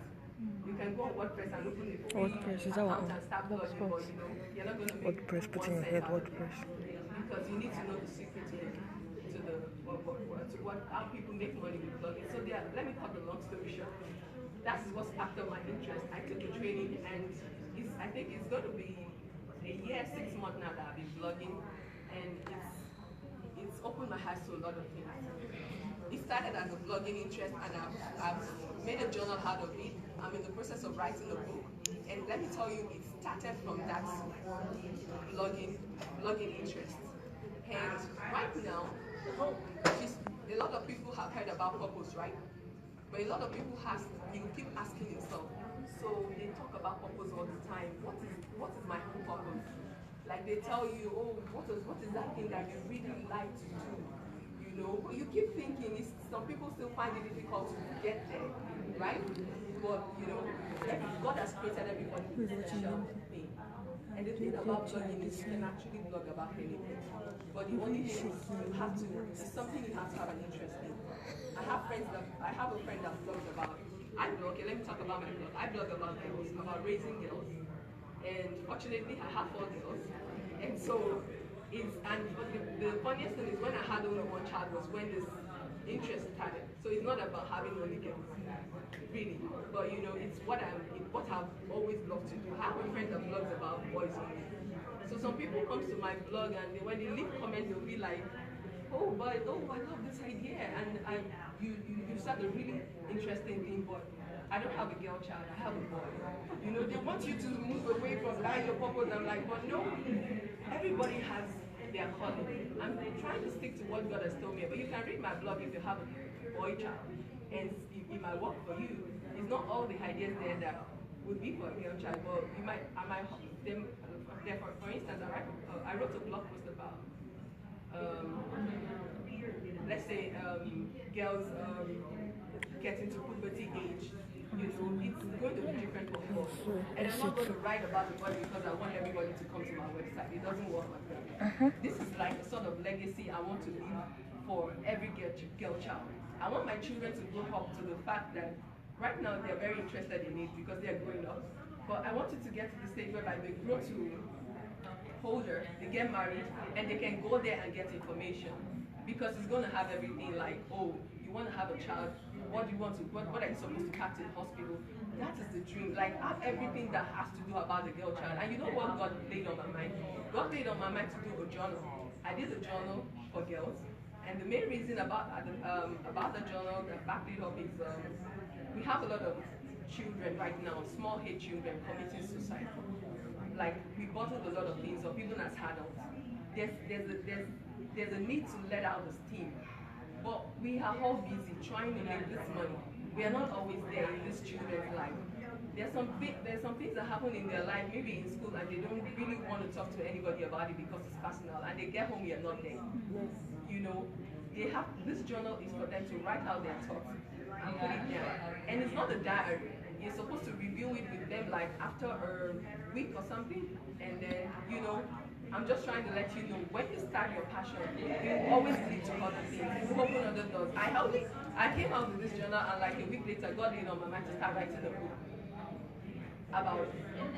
You can go on WordPress and open a free account and start blogging, but you know, you're not going to make WordPress, put in your head WordPress. Because you need to know the secret to how people make money with blogging. So let me cut the long story short. That's what sparked up my interest. I took the training, and I think it's going to be a year, 6 months now that I've been blogging, and it's opened my eyes to a lot of things. It started as a blogging interest, and I've made a journal out of it. I'm in the process of writing a book, and let me tell you, it started from that blogging interest. And right now, a lot of people have heard about purpose, right? But a lot of people you keep asking yourself. So they talk about purpose all the time. What is my purpose? Like they tell you, oh, what is that thing that you really like to do? You know, but you keep thinking. Some people still find it difficult to get there, right? But you know, God has created everybody with a special thing. And the thing about blogging is you can actually blog about anything. But the only thing is it's something you have to have an interest in. I have a friend that blogs about, let me talk about my blog. I blog about girls, about raising girls. And fortunately, I have 4 girls. And so, the funniest thing is when I had only one child was when this interest started. So it's not about having only girls, really. But you know, it's what I've always loved to do. I have a friend that blogs about boys only. So some people come to my blog, and when they leave comments, they'll be like, oh, but I love this idea, and you start a really interesting thing. But I don't have a girl child, I have a boy. You know, they want you to move away from that, your purpose. I'm like, but no, everybody has their calling. I'm trying to stick to what God has told me. But you can read my blog if you have a boy child, and it might work for you. It's not all the ideas there that would be for a girl child, but I might for instance, I wrote a blog post about, let's say, girls getting to puberty age. You know, it's going to be different for all. And I'm not going to write about the body because I want everybody to come to my website. It doesn't work like that. This is like a sort of legacy I want to leave for every girl child. I want my children to grow up to the fact that right now they're very interested in it because they're growing up. But I want it to get to the stage where like they grow to older, they get married, and they can go there and get information. Because it's going to have everything like, oh, you want to have a child, what do you want to, what are you supposed to catch in hospital? That is the dream. Like, have everything that has to do about the girl child. And you know what God laid on my mind? God laid on my mind to do a journal. I did a journal for girls. And the main reason about the journal that backed it up is we have a lot of children right now, small head children committing suicide. Like, we bottled a lot of things up, even as adults. There's a need to let out the steam. But we are all busy trying to make this money. We are not always there in these children's life. There's some things that happen in their life, maybe in school, and they don't really want to talk to anybody about it because it's personal. And they get home, we are not there. You know, they have this journal is for them to write out their thoughts and put it down. And it's not a diary. You're supposed to review it with them like after a week or something, and then you know. I'm just trying to let you know, when you start your passion, you always lead to other things. You open other doors. I came out with this journal, and like a week later, God laid on my mind to start writing a book about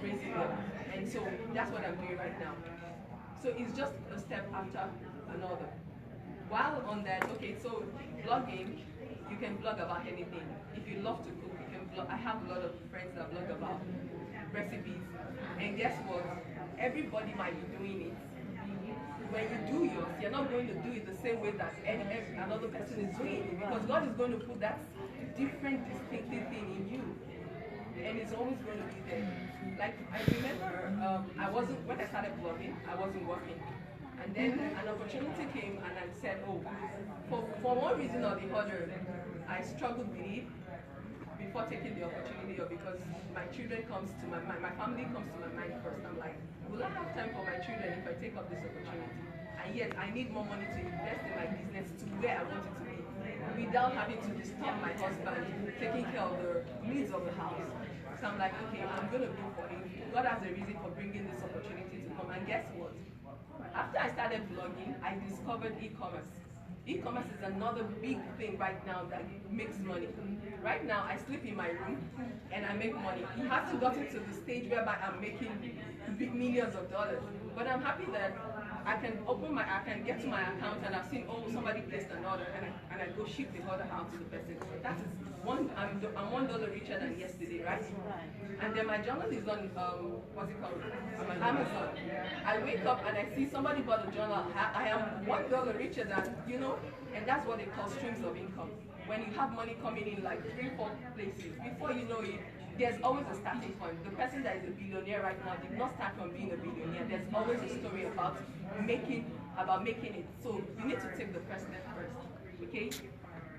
raising them. And so that's what I'm doing right now. So it's just a step after another. While on that, okay, so blogging, you can blog about anything. If you love to cook, you can blog. I have a lot of friends that blog about recipes. And guess what? Everybody might be doing it. When you do yours, you're not going to do it the same way that another person is doing it, because God is going to put that different, distinctive thing in you, and it's always going to be there. Like I remember, when I started blogging, I wasn't working, and then an opportunity came, and I said, oh, for one reason or the other, I struggled with it before taking the opportunity, or because my children comes to my mind, my family comes to my mind first. I'm like, will I have time for my children if I take up this opportunity? And yet, I need more money to invest in my business to where I want it to be, without having to disturb my husband, taking care of the needs of the house. So I'm like, okay, I'm going to go for it. God has a reason for bringing this opportunity to come. And guess what? After I started blogging, I discovered e-commerce. E-commerce is another big thing right now that makes money. Right now, I sleep in my room and I make money. It hasn't gotten to the stage whereby I'm making big millions of dollars. But I'm happy that I can get to my account and I've seen, oh, somebody placed an order, and I go ship the order out to the person. So that is I'm $1 richer than yesterday, right? And then my journal is on what's it called? Amazon. I wake up and I see somebody bought a journal. I am $1 richer than, you know, and that's what they call streams of income. When you have money coming in like 3-4 places, before you know it, there's always a starting point. The person that is a billionaire right now did not start from being a billionaire. There's always a story about making it. So you need to take the first step first, okay?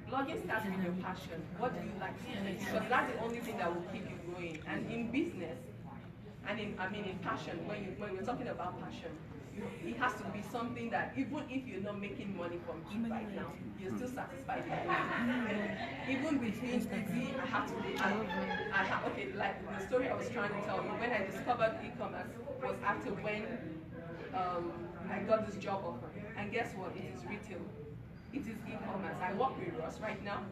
Blogging starts with your passion. What do you like to do? Because that's the only thing that will keep you going. And in business, and in passion, when we're talking about passion, it has to be something that even if you're not making money from it right now, you're still satisfied with it. Even with being busy, okay, like the story I was trying to tell you, when I discovered e-commerce was after when I got this job offer. And guess what? It is retail. It is e-commerce. I work with Russ right now,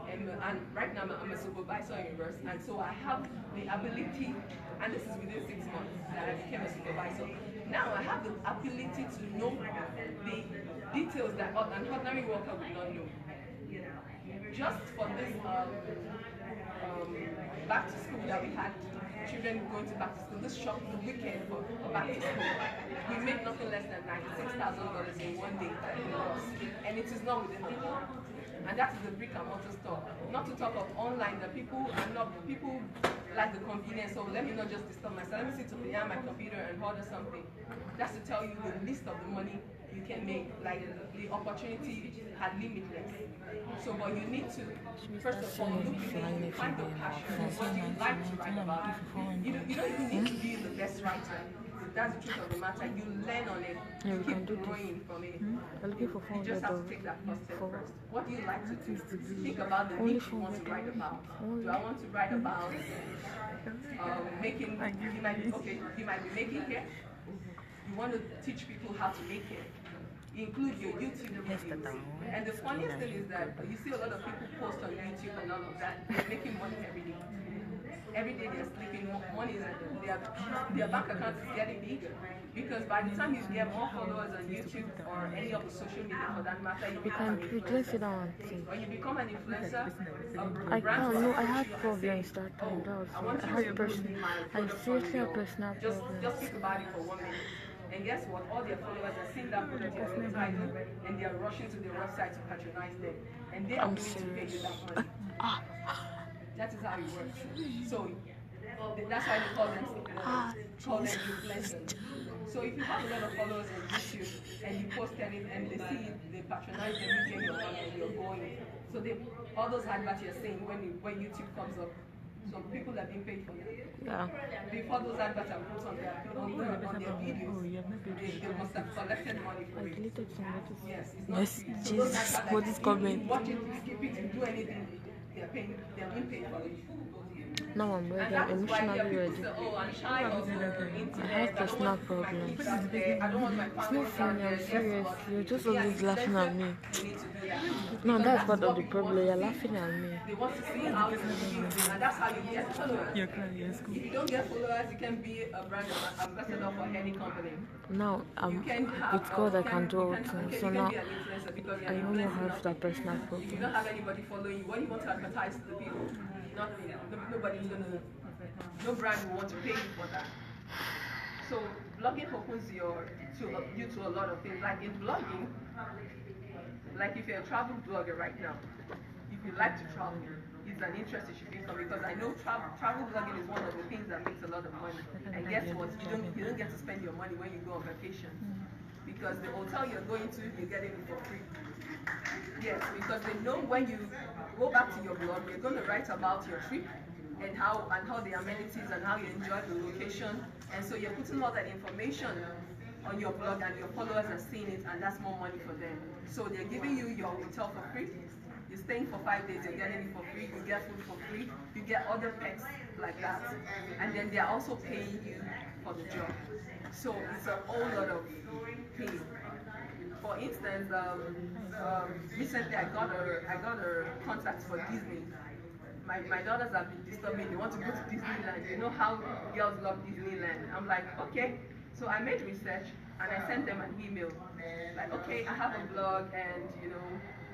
and right now I'm a supervisor in Russ, and so I have the ability, and this is within 6 months that I became a supervisor. Now I have the ability to know the details that an ordinary worker would not know. Just for this back to school that we had, children going to back to school, this shop, the weekend for back to school, we made nothing less than $96,000 in one day, and it is not within the law. And that is the brick and mortar store. Not to talk of online, that people like the convenience, so let me not just disturb myself, let me sit behind my computer and order something. That's to tell you the list of the money you can make, like the opportunity are limitless. So, but you need to, first of all, look within, find the passion. What do you like to write about? You don't even need to be the best writer. that's the truth of the matter. You learn on it. Yeah, You we can keep do this. growing from it. I'm looking for You just have to $400 take that first step for first. What do you like to do? Think about the only niche you want to write about. Do I want to write about making? You might be making hair. You want to teach people how to make hair. Include your YouTube videos. And the funniest thing is that you see a lot of people post on YouTube and all of that. They're making money every day. Every day they're sleeping, money is their bank account is getting bigger. Because by the time you get more followers on YouTube or any of the social media for that matter, you become an influencer. When you become an influencer, I can't. No, I had problems that time. I seriously had personal Just problems. think about it for 1 minute. And guess what? All their followers are seeing that product on the title and they are rushing to their website to patronize them. And they are willing to pay you that money. That is how it works. So that's why they call them influencers. So if you have a lot of followers on YouTube and you post anything and they see it, they patronize them, you get your money and you're going. So all those adverts you're saying when YouTube comes up, so people are being paid for that. Yeah. Before those adverts are put on their videos, they must have collected money for it. Deleted some letters. Yes, it's not Yes, free. So Jesus, those adverts, what is comment? you watch it, you skip it, you do anything, they're being paid for it. Now I'm ready. And I'm that is why emotionally people ready. say, oh, I'm shy of the internet. I have personal problems. I don't want my It's family not funny, I'm Yes, serious. but You're just to be always an laughing at influencer, me. you need to do that. No, Because that's part of the what people problem. want You're to see. laughing at me. They want to see how you use, and that's how you get followers. If you don't get followers, you can be a brand ambassador for any company. Now, You can have, with God, I can do all you things. So can now, be an influencer because you're I no more influencing have that personal If you problem. don't have anybody following you, what do you want to advertise to the people? Nothing. Nobody's gonna. No brand will want to pay you for that. So blogging opens you to a lot of things. Like in blogging, like if you're a travel blogger right now, if you like to travel, it's an interest you should be from because I know travel blogging is one of the things that makes a lot of money. And guess what? You don't get to spend your money when you go on vacation. Because the hotel you're going to, you're getting it for free. Yes, because they know when you go back to your blog, you're going to write about your trip and how the amenities and how you enjoy the location. And so you're putting all that information on your blog and your followers are seeing it and that's more money for them. So they're giving you your hotel for free. You're staying for 5 days, you're getting it for free, you get food for free, you get other perks like that. And then they're also paying you for the job. So it's a whole lot of pay. For instance, recently I got a contact for Disney. My daughters have been disturbing, they want to go to Disneyland. You know how girls love Disneyland. I'm like, okay. So I made research and I sent them an email. Like, okay, I have a blog and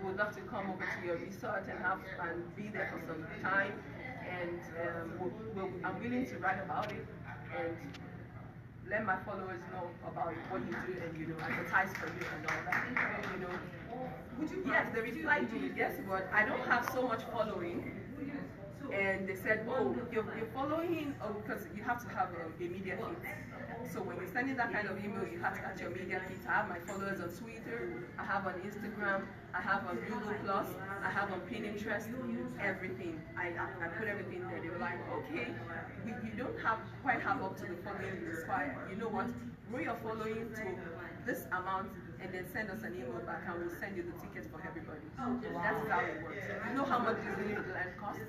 would love to come over to your resort and be there for some time. And I'm willing to write about it and let my followers know about what you do and advertise for you and all that. Yes, they replied to me. Guess what? I don't have so much following. And they said, oh, you're following, because you have to have a media kit. So when you're sending that kind of email, you have to add your media kit. I have my followers on Twitter, I have on Instagram, I have on Google+, I have on Pinterest, everything. I put everything there. They were like, okay, you don't quite have up to the following you require. You know what? Grow your following to this amount and then send us an email back and we'll send you the tickets for everybody. That is how it works. You know how much Disneyland costs?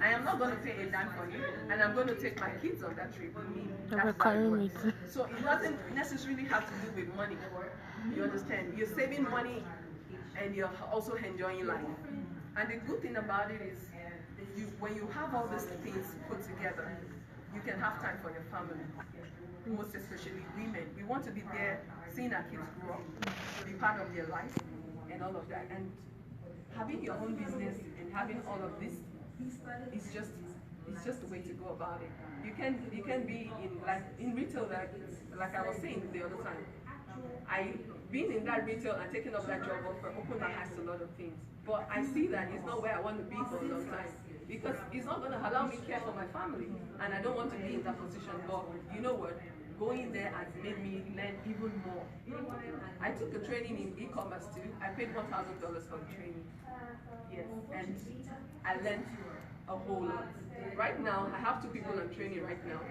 I am not going to pay a dime for you and I'm going to take my kids on that trip with me. That's how it works. So it doesn't necessarily have to do with money. You understand? You're saving money and you're also enjoying life. And the good thing about it is when you have all these things put together, you can have time for your family. Most especially women. We want to be there, seeing our kids grow up, be part of their life, and all of that. And having your own business and having all of this is just the way to go about it. You can be in retail like I was saying the other time. Being in that retail and taking up that job offer opened my eyes to a lot of things. But I see that it's not where I want to be for a long time. Because it's not going to allow me to care for my family. And I don't want to be in that position. But you know what? Going there has made me learn even more. I took a training in e-commerce too. I paid $1,000 for the training. Yes. And I learned a whole lot. Right now, I have 2 people I'm training right now.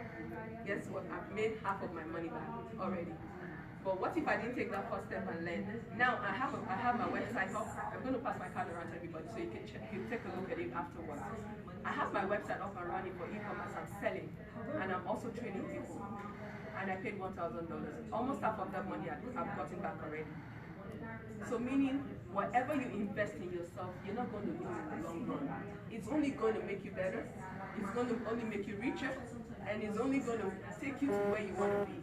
Guess what? I've made half of my money back already. But what if I didn't take that first step and learn? Now I have my website up. I'm going to pass my card around to everybody so you can check, you take a look at it afterwards. I have my website up and running for e-commerce. I'm selling, and I'm also training people. And I paid $1,000. Almost half of that money I've gotten back already. So meaning, whatever you invest in yourself, you're not going to lose in the long run. It's only going to make you better. It's going to only make you richer, and it's only going to take you to where you want to be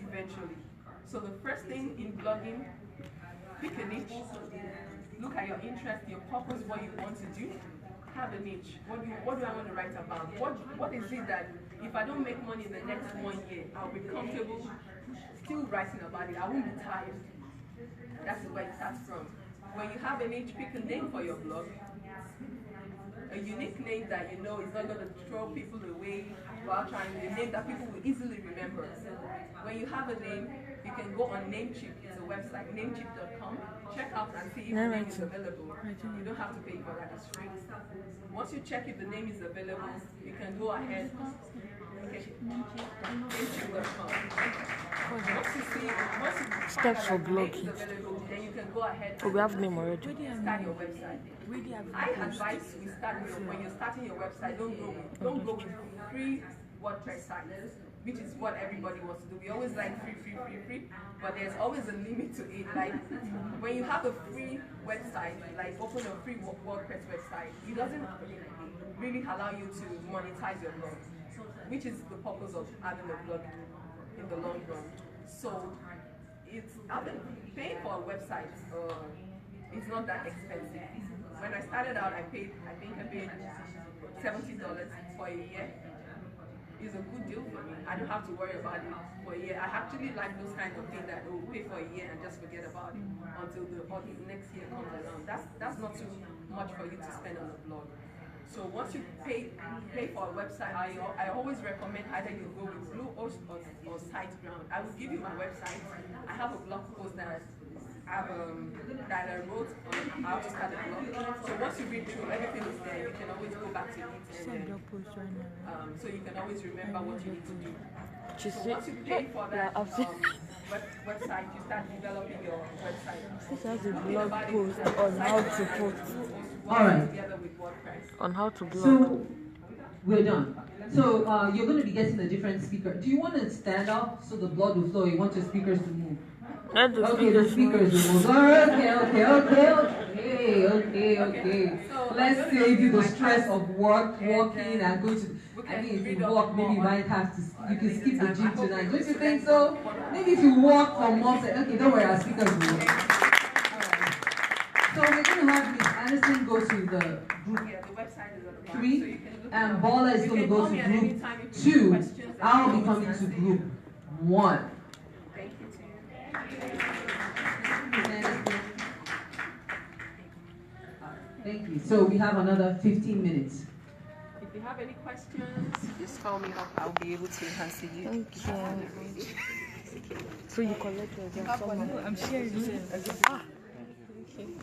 eventually. So the first thing in blogging, pick a niche. Look at your interest, your purpose, what you want to do. Have a niche. What do I want to write about? What is it that if I don't make money in the next 1 year, I'll be comfortable still writing about it. I won't be tired. That's where it starts from. When you have a niche, pick a name for your blog. A unique name that you know is not going to throw people away while trying a name that people will easily remember. When you have a name, you can go on Namecheap. It's a website, namecheap.com. Check out and see if the name is available. You don't have to pay for that, it's free. Once you check if the name is available, you can go ahead. Namecheap.com. Steps for blogging. Then you can go ahead. Oh, we have name already. Start your website. I advise when you're starting your website, don't go with free WordPress sites, which is what everybody wants to do. We always like free, but there's always a limit to it. Like when you have a free website, like open a free WordPress website, it doesn't really allow you to monetize your blog, which is the purpose of having a blog in the long run. So paying for a website it's not that expensive. When I started out, I think I paid $70 for a year. It's a good deal for me. I don't have to worry about it for a year. I actually like those kinds of things that will pay for a year and just forget about it until the next year comes around. That's not too much for you to spend on a blog. So once you pay for a website, I always recommend either you go with Bluehost or SiteGround. I will give you my website. I have a blog post that I wrote on how to start a blog. So once you read through, everything is there. You can always go back to it, and so you can always remember what you need to do. So once you pay for that website, you start developing your website. This has a blog post on how to post. All right. On how to blog. So we're done. So you're going to be getting a different speaker. Do you want to stand up so the blood will flow? You want your speakers to move? Okay, the speakers will move. All right, okay. Let's save you the stress of walking and going to. I mean, if you walk, maybe you might have to. You can skip the gym tonight. Don't you think so? Maybe if you walk for months. Okay, don't worry, our speakers will work. So we're going to have Ms. Anderson go to the group 3, and Bola is going to go to group 2. I'll be coming to group 1. Thank you. So we have another 15 minutes. If you have any questions, just call me up. I'll be able to answer you. Thank you. So you collect your job. I'm sharing this. Ah. Thank you.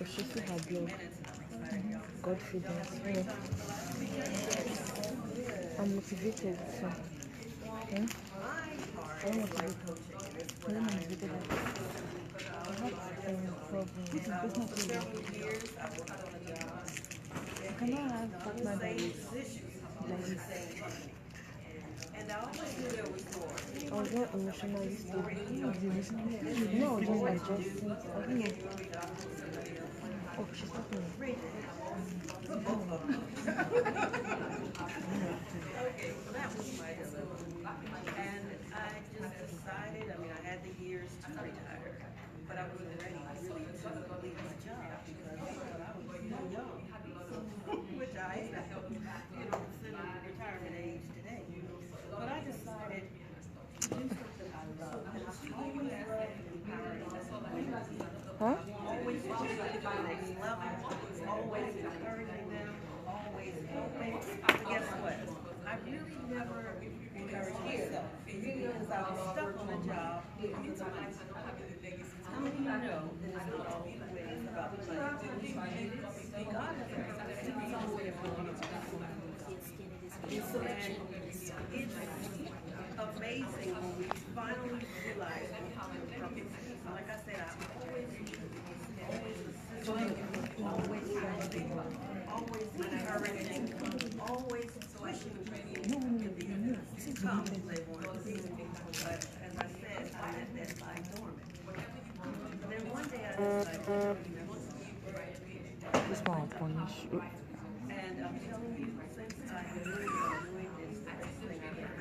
She her blog. Godfrey dance. I'm motivated. So. Yeah? I'm motivated. I'm motivated. I have problem. I cannot have partner that is like this. And I always knew there was more. I was not emotionally stable. No, just like I don't know. Oh, she's talking. Okay, so that was my and I just decided, I mean, I had the years to retire, but I wasn't ready really to leave my job because I was too young, which I am, considering the retirement age today. But I decided to do something I love, and I always loved empowering people. Always wanting to go to the next level, always encouraging them, always But guess what? I really never encouraged myself because I was stuck on a job. How many of you know that it's not always about the money? God has a purpose somewhere for you. And so it's amazing when we finally realize purpose. Like I said, I always always encouraging, always pushing people to come as they want to be. But as I said, I let that lie dormant. But then one day I decided This one punish. and I'm telling you, since I have been doing this, the best thing I've done.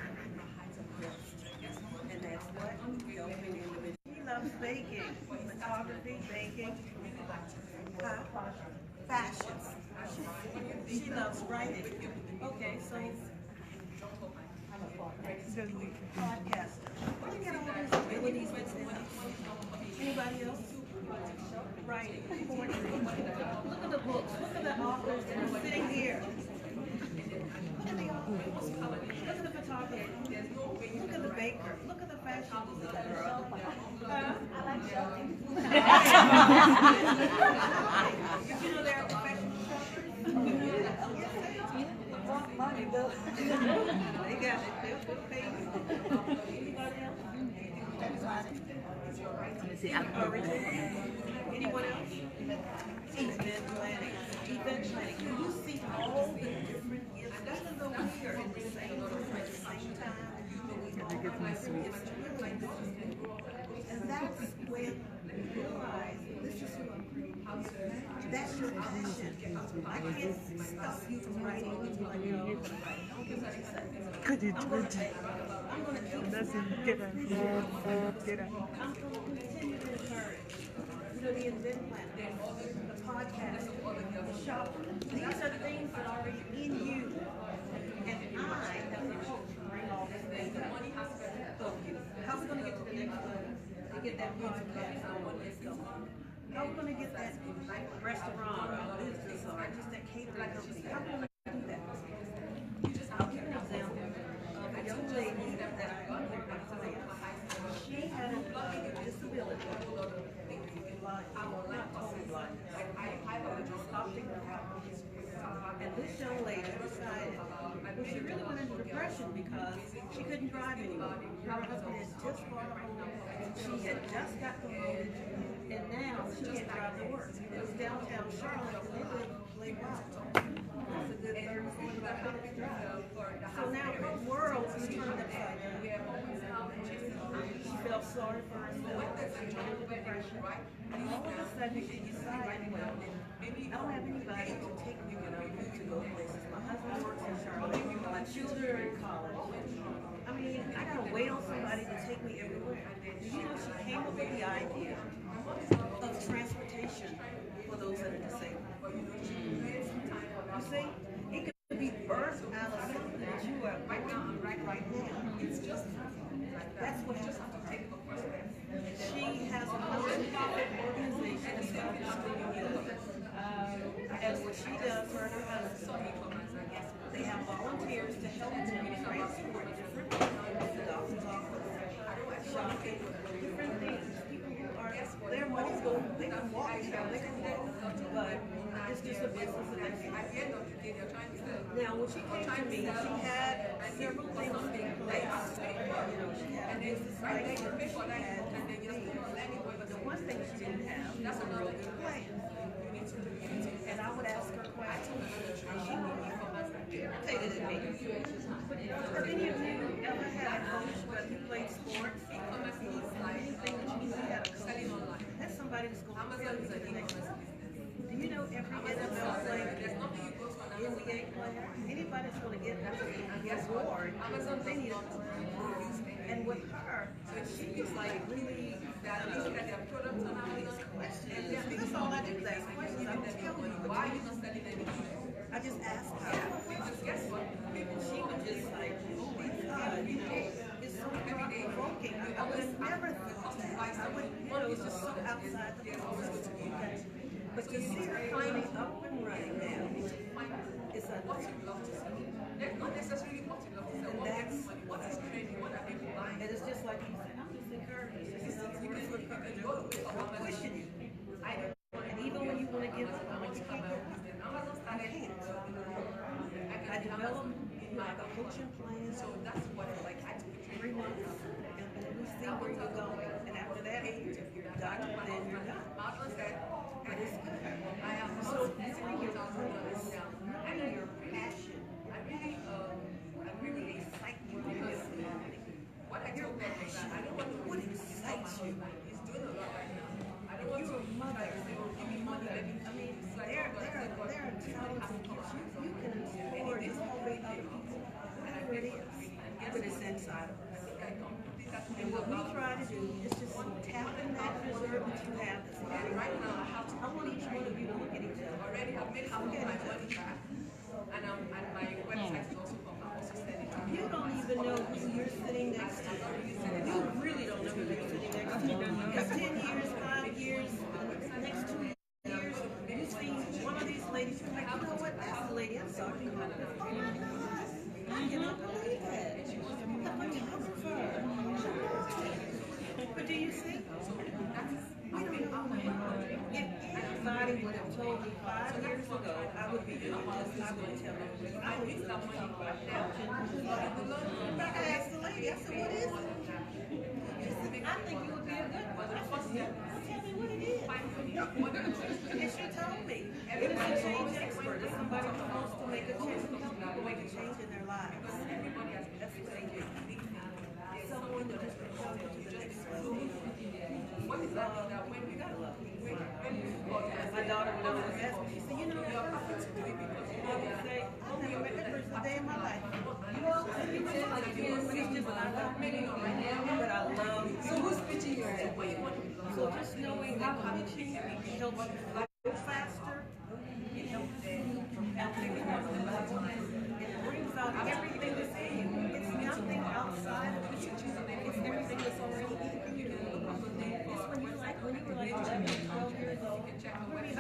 And that's what helping individuals. She loves baking, photography, baking, fashion. She loves writing. Okay, so podcaster. Where do you get all these abilities that's in us? Anybody else? Writing. Look at the books. Look at the authors that are sitting here. Look at the authors. Look at the photographer. Look at the baker. Look at the fashion designer. I like shopping. Did you know there are professional shoppers? Want money though. They got it. They'll put paid. Anybody else? Anyone else? Event planning. Event planning. You see all the different gifts. Even though we are in the same room at the same time, it's really and that's when you realize this is who I'm. That's your passion. I can't stop you from writing. Like, no, you're gonna write. I don't care what you say. Could you I'm gonna keep doesn't get up. I'm going to continue to encourage. You know, the event planner, the podcast, the shopper. These are things that are already in you. And I, as a coach, bring all these things out of you. How are we going to get to the next level? To get that podcast going. How are we going to get that restaurant or business or just that catering company? How are we going to do that? I'll give an example of a young lady that I met in class. She had a disability, not totally blindness, optic neuritis. And this young lady decided, well, she really went into depression because she couldn't drive anymore. Her husband had just bought a home, she had just got promoted, and now she can't drive to work. It was downtown Charlotte, and they live Lake Rock. It's a good 30, 45 minutes drive. So now her world is turned upside down. She felt sorry for herself. She went into depression. And all of a sudden she decided, well, I don't have anybody to take me to go places. My husband works in Charlotte. My children are in college. I mean, I gotta wait on somebody to take me everywhere. Do you know she came up with the idea of transportation for those that are disabled? You see, it could be birthed out of something that you are right now. It's just that's what happened. She has a nonprofit organization and what she does for her husband, they have volunteers to help them transport different things to the doctor's office, shopping, different things. People who are, their money's going, they can walk, they can walk, but it's just a business that they can. Now, when she came to me, she had several things in place. You know, she had a business license, she had different things. But the one thing she didn't have was a real good plan. And I would ask her questions, and she would be irritated at me. Have any of you ever had a coach, whether you played sports, anything that you had a coach? That's somebody that's going to tell you to the next level. Do you know every NFL player, NBA player, anybody that's going to get an award, they need a coach. And with her, she was like really questions. That's all I did was ask questions. I would tell you, why you not studying anything? I just asked her. And she was just like, oh my God, you know, it's so provoking. I would have never thought that. I would, you know, it's just so outside the box. But to see her finally up and running now, it's a what you love to see. There's not necessarily what you love to see. What is trending? What are people buying? And it's just like you said, I'm just encouraging. You can go for pushing it. And even when you want to give up, I can't. I developed like a coaching plan. So that's what it's like. I took 3 months and we see where you're going. And after that, if you're done, then you're done. But it's good. So knowing your purpose, knowing your passion, I really excite you. Your passion, what excites you? You're a mother. I mean, there are talents and gifts you can explore and motivate other people. Whatever it is, but it's inside of us. And what we try to do is just tap in that reserve that you have that's right now. I want each one of you to look at each other. How can I money track? And my website is also from you don't even know who you're sitting next to. You really don't know who you're sitting next to. Because 10 years, 5 years, next 2 years, you see one of these ladies, you're like, you know what, that's the lady I'm talking about. Oh my God, I cannot believe that. The photographer. But do you see? We don't know. If anybody would have told me 5 years ago, I would be doing this, I would tell them, I would be talking about that. I asked the lady, I said, what is it? I think you would be a good one. I said, tell me what it is. And she told me, it is a change expert. It's somebody who wants to make a change, help people make a change in their lives. That's what they do. Someone that just propels you to the next level. What is that when we got love? My daughter would always ask me, she said, you know, I would say, I've never met that person a day in my life. It's just not about me right now, but I love. So who's pitching your head? So just knowing that pitching helps you go faster, it helps you propel things more. It brings out everything that's in you. It's nothing outside of you. It's everything that's already in you. It's when you were like 11, 12 years old, you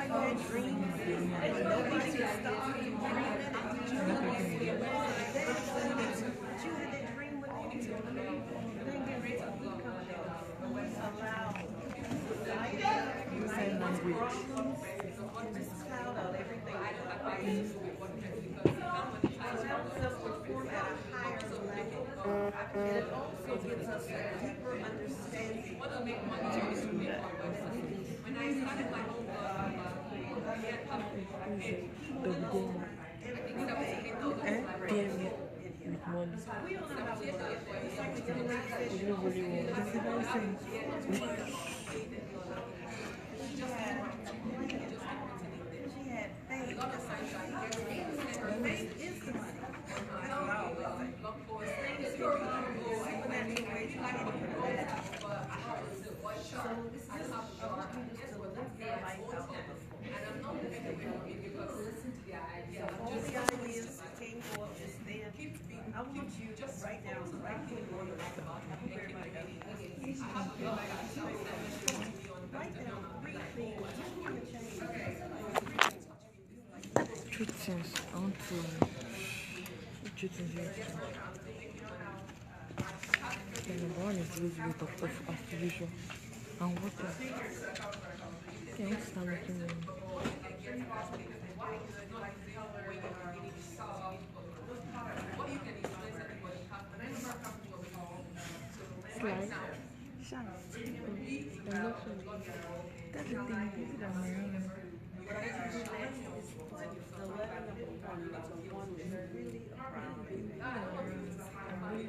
had dreams, and nobody could stop you from dreaming it. You had that dream within you. Then there's a good kind of allow this cloud out everything. It helps us perform at a higher level. And it also gives us a deeper understanding. When I started my own we don't know how we get she had faith. Faith is the money. That's what I always say. Faith is your supernatural way to get it. So this is just to live your life out of the full. All the ideas came forth just then. I want you to write down right here. Write down 3 things. Two things. I want to. Two things here. The number one is lose weight of activation. And water. Okay, I want to start making money. Slide. Shine. I love you.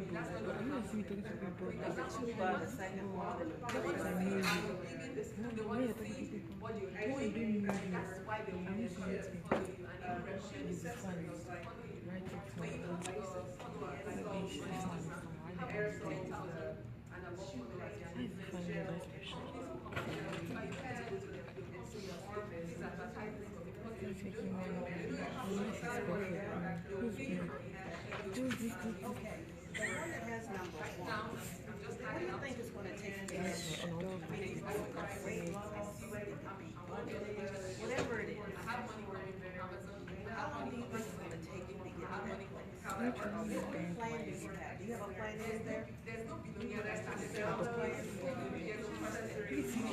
That's the thing. This is my name. Okay, the one that has number 1. What do you think is going to take you there? Weight loss, whatever it is. How long do you think it's going to take you plan do you have? Do you have a plan in there? Do you have a plan? What can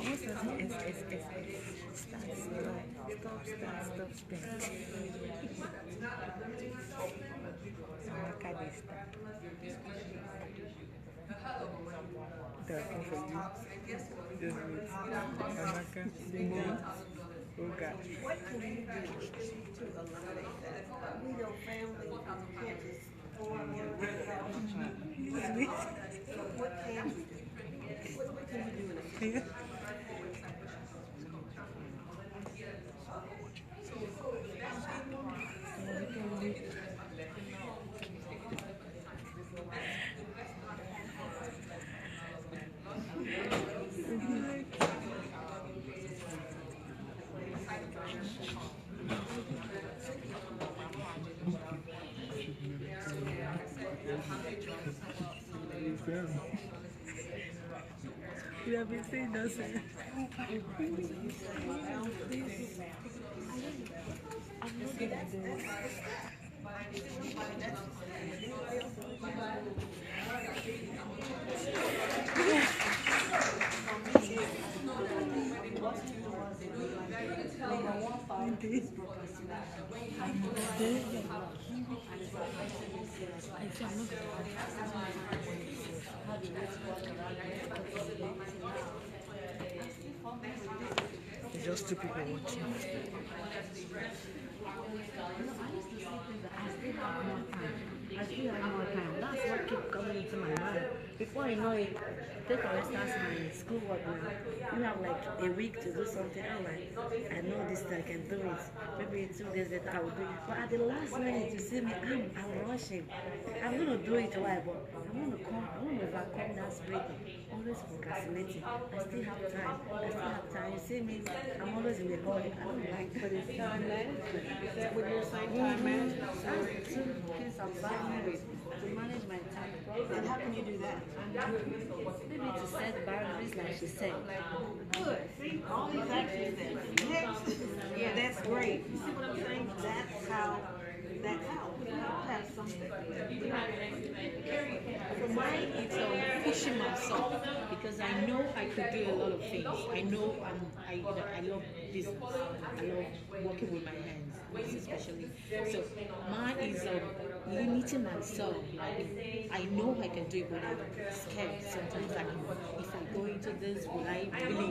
you do to eliminate that? We know family can't just what can we do? What can we do in a situation? You have been saying nothing. It's just two people watching. I still have more time. That's what keeps coming into my mind. Before you know it, take for instance my schoolwork now. You have like a week to do something. I'm like, I know this, I can do it. Maybe 2 days later I will do it. But at the last minute, you see me, I'm rushing. I'm going to do it while, but I'm going to overcome that spirit of always procrastinating. I still have time. You see me, I'm always in a hurry. I don't like But it's time management. Is that what you're saying, time management? To manage my time. And how can you do that? Maybe to set boundaries, like she said. Good. See, all these actions that next. Yeah, that's great. You see what I'm saying? That's how. We all have something. For mine, it's pushing myself because I know I could do a lot of things. I know I love business. I love working with my hands, especially. So mine is limiting myself. Like, I know I can do it, but I'm scared sometimes. Like, if I go into this, will I really,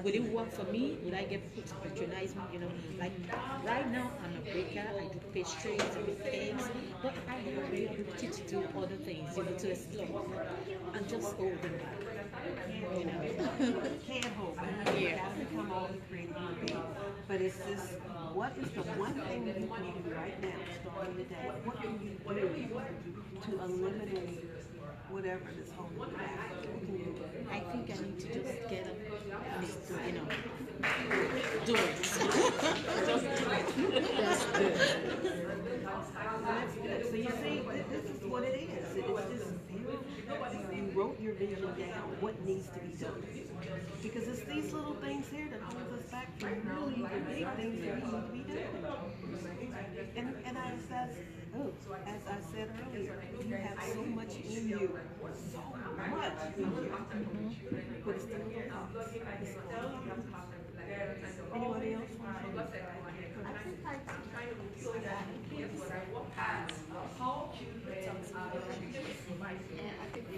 will it work for me? Will I get people to patronize me? Like right now, I'm a baker. I do pastries, I do cakes, but I have the ability to do other things, to explore. I'm just holding back. Can't hold back. You have to become all the creative you be. But it's just, what is the one thing that you can do right now, starting today? What can you do to eliminate whatever is holding you back? What can you do? I think I need to just get up and just do it. Do it. Just do it. Just do it. That's good. So you see, this is what it is. It's just, you wrote your vision down, what needs to be done. Because it's these little things here that hold us back from really the big things that need to be done. And as I said earlier, you have so much in you. So much in you. But it's the little things. It's the little things. Anybody else want to say? I think I kind of feel that and I think for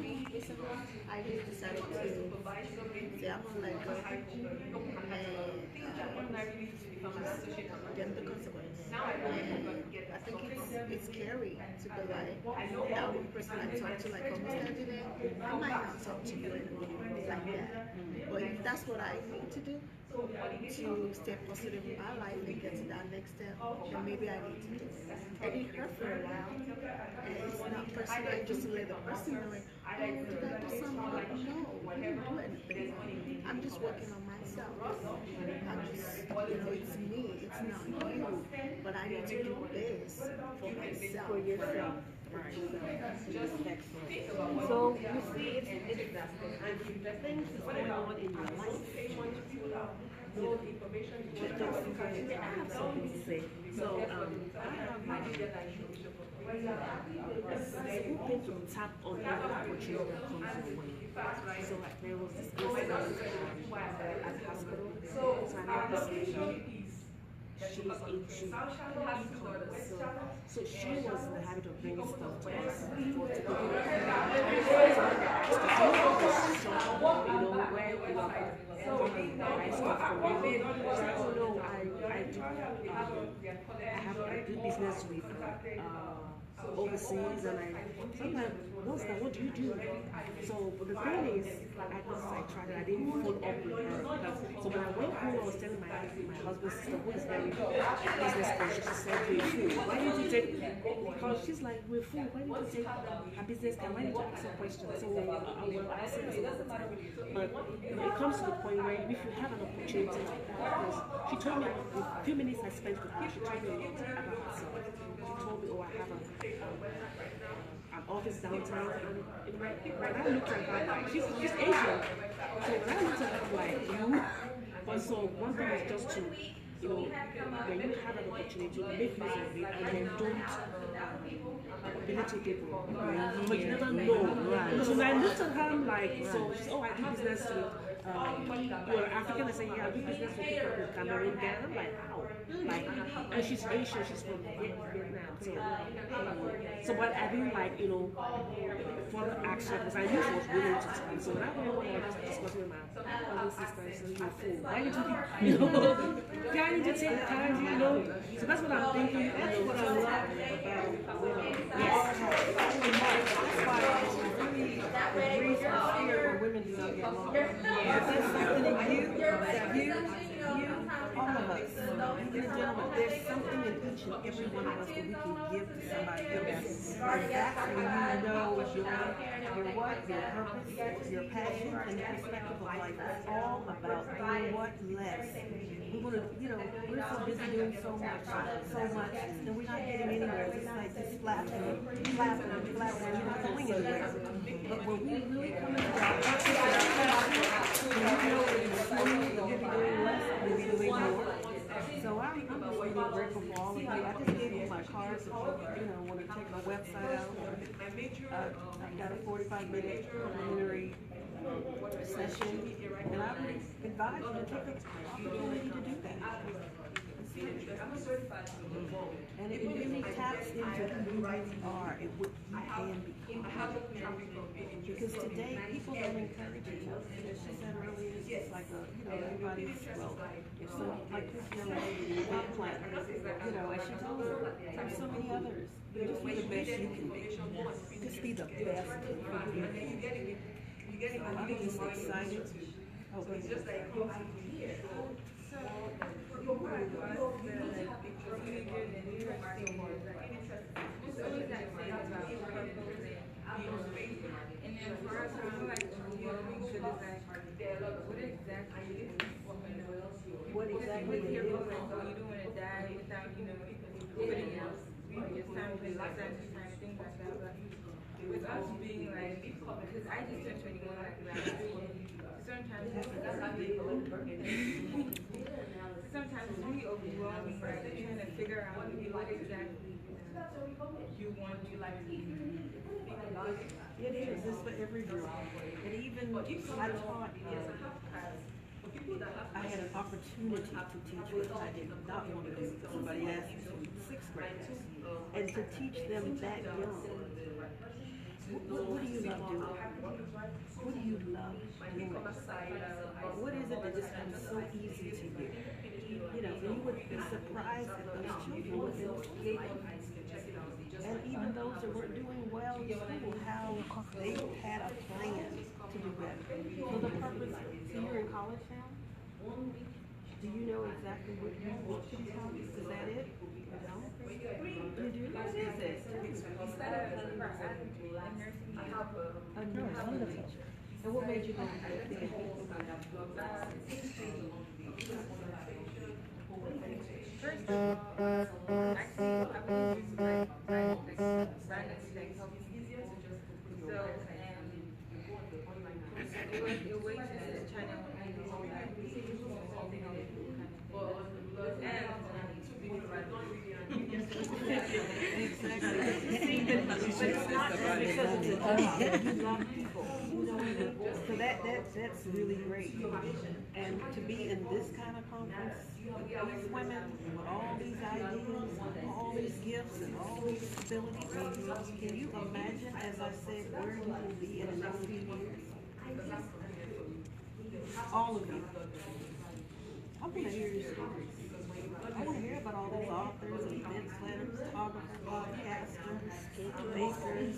me, I just decided to say I'm gonna let go and get the consequence. And I think it's scary to be like that one person I talk to like almost every day. I might not talk to you anymore like that. But if that's what I need to do to stay positive in my life and get to that next step, then maybe I need to do it. And it hurt for a while. And it's not personal, just to let the person know, like, oh, did I do something? No, I didn't do anything. I'm just working on myself. I'm just, it's me, it's not you. But I need to do this for myself. For yourself. Right. Excellent. So you see, it's things that's going on in your life. I have something to say. So I have my School tends to tap on every opportunity that comes your way. So like there was this incident at the hospital. So I met this lady. She's into e-commerce. So she was in the habit of bringing stuff to us for to go to where buy stuff from you. So, oh no, I do business with overseas, and I'm like, what's that? What do you do? So, but the thing is, I tried it. I didn't follow up with her because so when I went home, I was telling my husband's sister, who is very business conscious, she said, "We're full. Why didn't you take?" Because she's like, "We're full. Why didn't you take a business card? Why didn't you ask a question?" So I say this all the time, but it comes to the point where if you have an opportunity, because she told me a few minutes I spent with her, she told me a lot about herself. She told me, "Oh, I have an office downtown," and when I looked at her, like she's Asian, so when I looked at her, like you. But so one thing is just to, when you have an opportunity, make use of it, and then don't belittle people. But you never know. Right. So when I looked at her, I'm like, so she said, "Oh, I do business with you're African." I say, "Yeah, I do business with people with Cameroon." Then I'm like, "How?" Like, and she's Asian. She's from Vietnam. So but I didn't like, further action because I knew she was willing to try. So that way when I was discussing with my other sister, I said, "You're full. Why did you I need to take time, So that's what I'm thinking, to love about women. Yes. That's why it's really the reason where women do not get along. There's something in you, all of us, ladies and gentlemen, there's something in each and every one of us that we can give to somebody else. And that's when you know your what, your purpose, your passion, and the perspective of life. It's all about doing what less. We want to, we're so busy doing so much, and we're not getting anywhere. It's like just flapping, and we're not going anywhere. But when we really come into our purpose and our passion, when we know that it's slowly, you'll be doing less, you'll be doing more. So I'm just really grateful for all of you. I just gave you my cards if you want to check my website out. I've got a 45-minute preliminary session, and I would advise you to take the opportunity to do that. And it really taps into who you are and what you can become. Because today, people don't encourage each other. As she said earlier, it's just like everybody's, if so, like this young lady, as she told her, there's so many others. Just be the best you can be. Just be the best you can be. I'm just excited. It's just like here. So, and then for us, I feel like what exactly what's your goal? You don't want to die without, putting else your family, things like that. But with us being like, because I just turned 21 like last year, sometimes it's really overwhelming, right? Trying to figure out what exactly you want to like to do. It is. It's for every girl. And even I taught. I had an opportunity to teach what I did not want to do. Somebody asked me to sixth graders, and to teach them that young. What do you love doing? What do you love doing? What is it that just comes so easy to you? You would be surprised at those children within and even those that weren't doing well in school, how they had a plan to do better. So the purpose, so you're in college now? Do you know exactly what you want to become? Is that it? No? You do? What is it? A nursing teacher. And what made you go to that? First of all, actually, I was used to like help people. So, it was just trying to says it's a young people, you know, so that's really great. And to be in this kind of conference with these women, with all these ideas, all these gifts, and all these abilities, can you imagine, as I said, where you will be in the next few years? All of you. I want to hear your stories. I want to hear about all those authors, event planners, photographers, podcasters, bakers.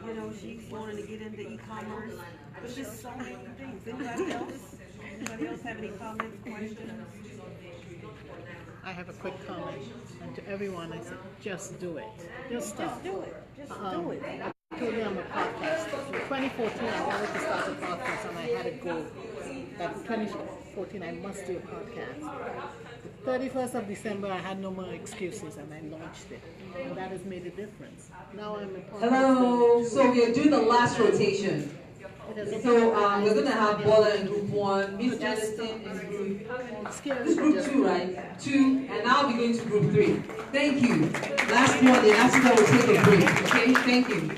You know, she's wanting to get into e-commerce. There's just so many things. Anybody else? Anybody else have any comments, questions? I have a quick comment. And to everyone, I said, just do it. Just start. Just do it. Just do it. I told you I'm a podcaster. In 2014, I wanted to start a podcast, and I had a goal that in 2014 I must do a podcast. The 31st of December, I had no more excuses, and I launched it. And that has made a difference. Now I'm a podcaster. Hello. So we are doing the last rotation. So we're going to have Bola in group 1, Miss Ellison in group 2, right? 2, and I'll be going to group 3. Thank you. Last one, then after that we'll take a break. Okay, thank you.